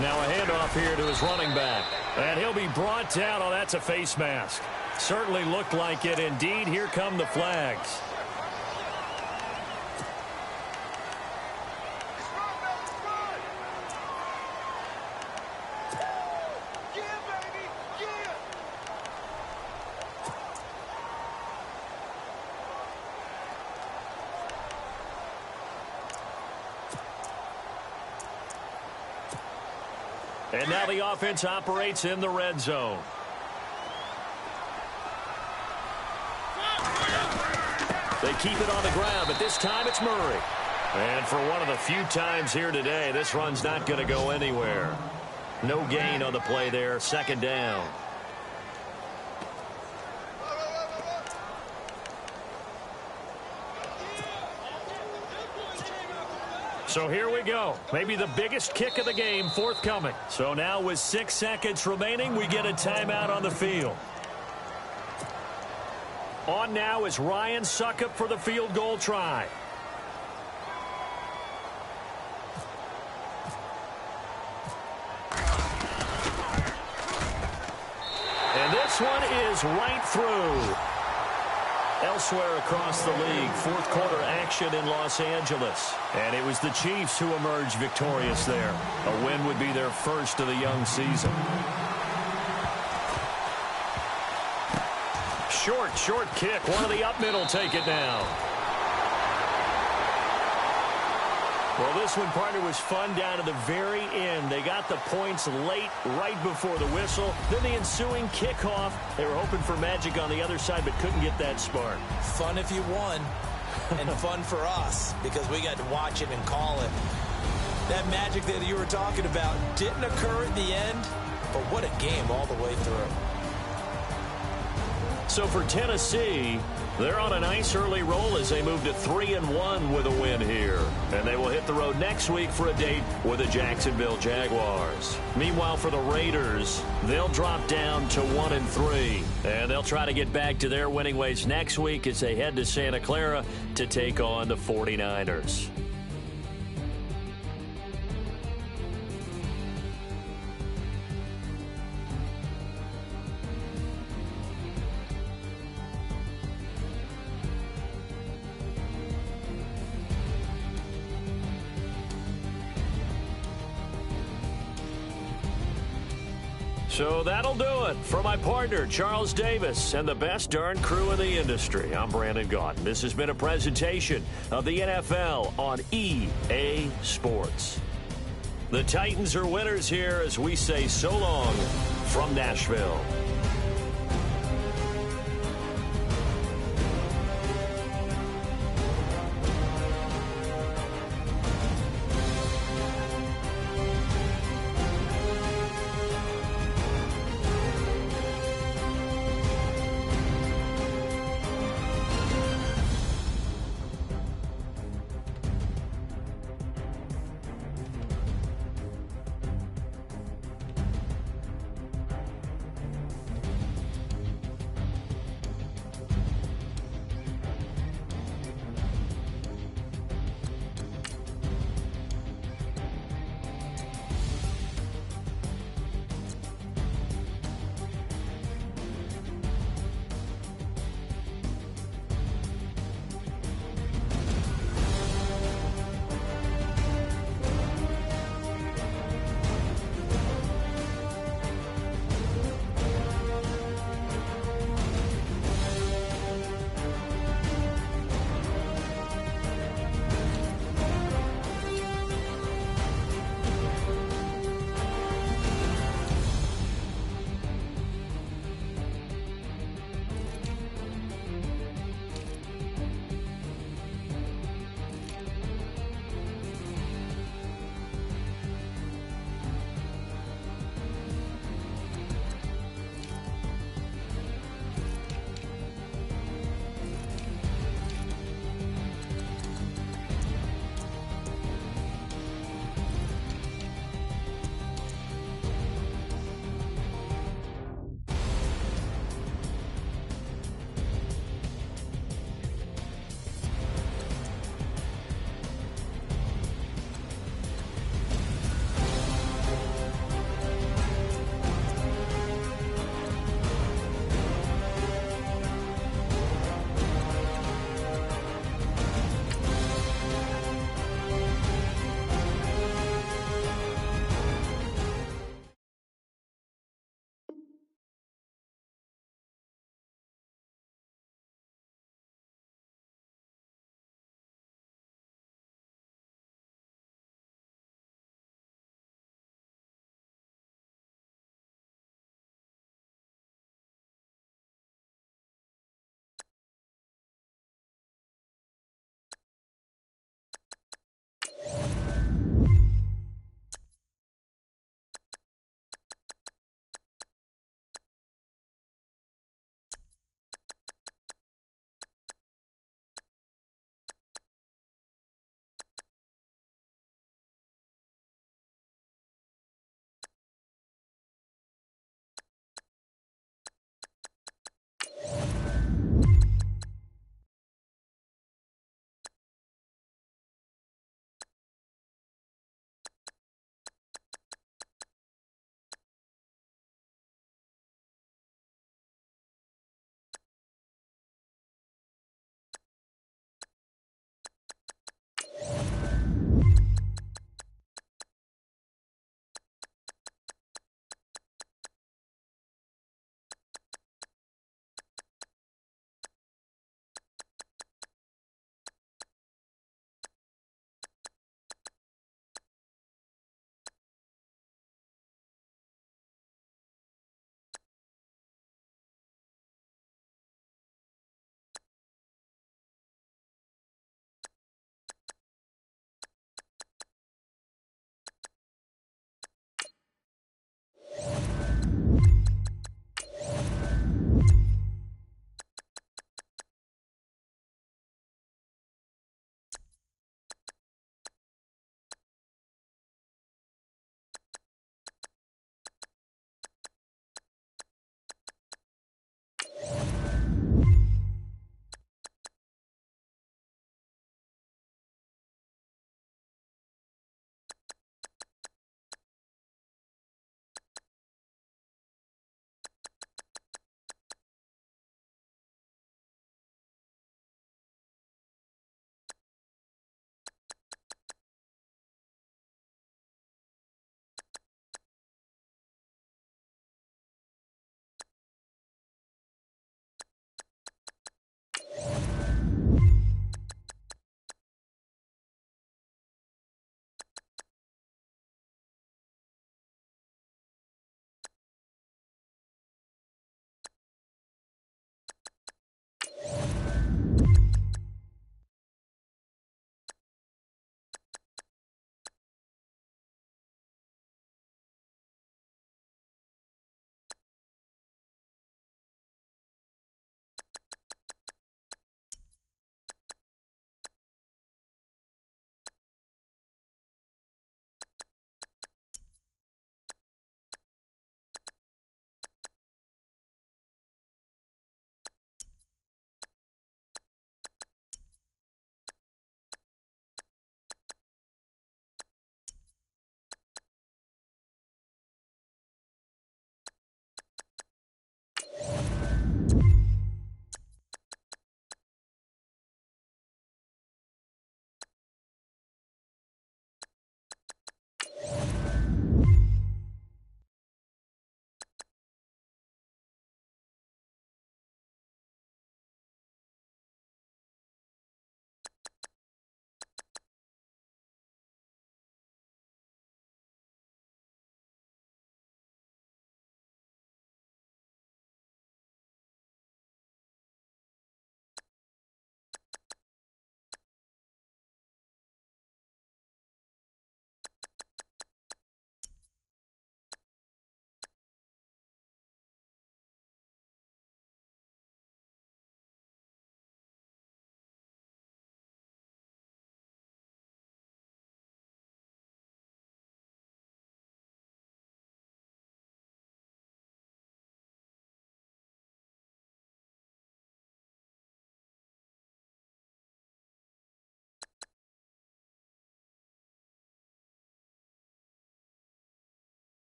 Now a handoff here to his running back. And he'll be brought down. Oh, that's a face mask. Certainly looked like it. Indeed, here come the flags. And now the offense operates in the red zone. They keep it on the ground, but this time it's Murray. And for one of the few times here today, this run's not going to go anywhere. No gain on the play there, second down. So So here we go. Maybe the biggest kick of the game forthcoming. So now with 6 seconds remaining, we get a timeout on the field. On now is Ryan Suckup for the field goal try. And this one is right through. Elsewhere across the league, fourth quarter action in Los Angeles. And it was the Chiefs who emerged victorious there. A win would be their first of the young season. Short kick. One of the up middle take it down. Well, this one, partner, was fun down to the very end. They got the points late, right before the whistle. Then the ensuing kickoff. They were hoping for magic on the other side, but couldn't get that spark. Fun if you won, and fun for us, because we got to watch it and call it. That magic that you were talking about didn't occur at the end, but what a game all the way through. So for Tennessee, they're on a nice early roll as they move to 3-1 with a win here. And they will hit the road next week for a date with the Jacksonville Jaguars. Meanwhile, for the Raiders, they'll drop down to 1-3. And they'll try to get back to their winning ways next week as they head to Santa Clara to take on the 49ers. So that'll do it for my partner, Charles Davis, and the best darn crew in the industry. I'm Brandon Gaudin. This has been a presentation of the NFL on EA Sports. The Titans are winners here as we say so long from Nashville.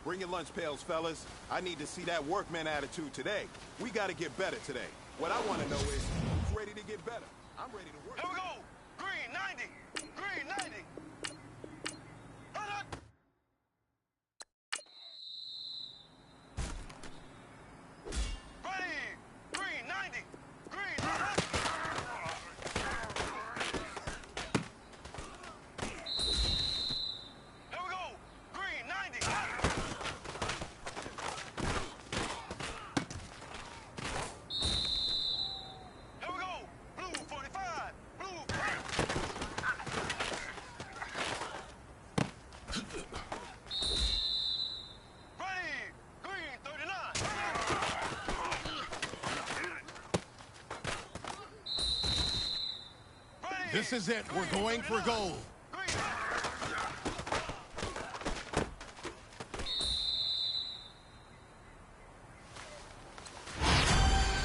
Bring your lunch pails, fellas. I need to see that workman attitude today. We got to get better today. What I want to know is who's ready to get better. I'm ready to work. Here we go. Green 90. Green 90. Ready. Green 90. Green 90. Here we go. Green 90. Here we go. Blue 45. Blue. Ready. Green 39. Ready. This is it. We're going for gold. Green.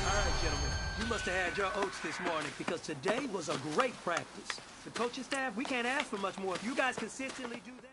All right, gentlemen, you must have had your oats this morning because today was a great practice. The coaching staff, we can't ask for much more. If you guys consistently do that.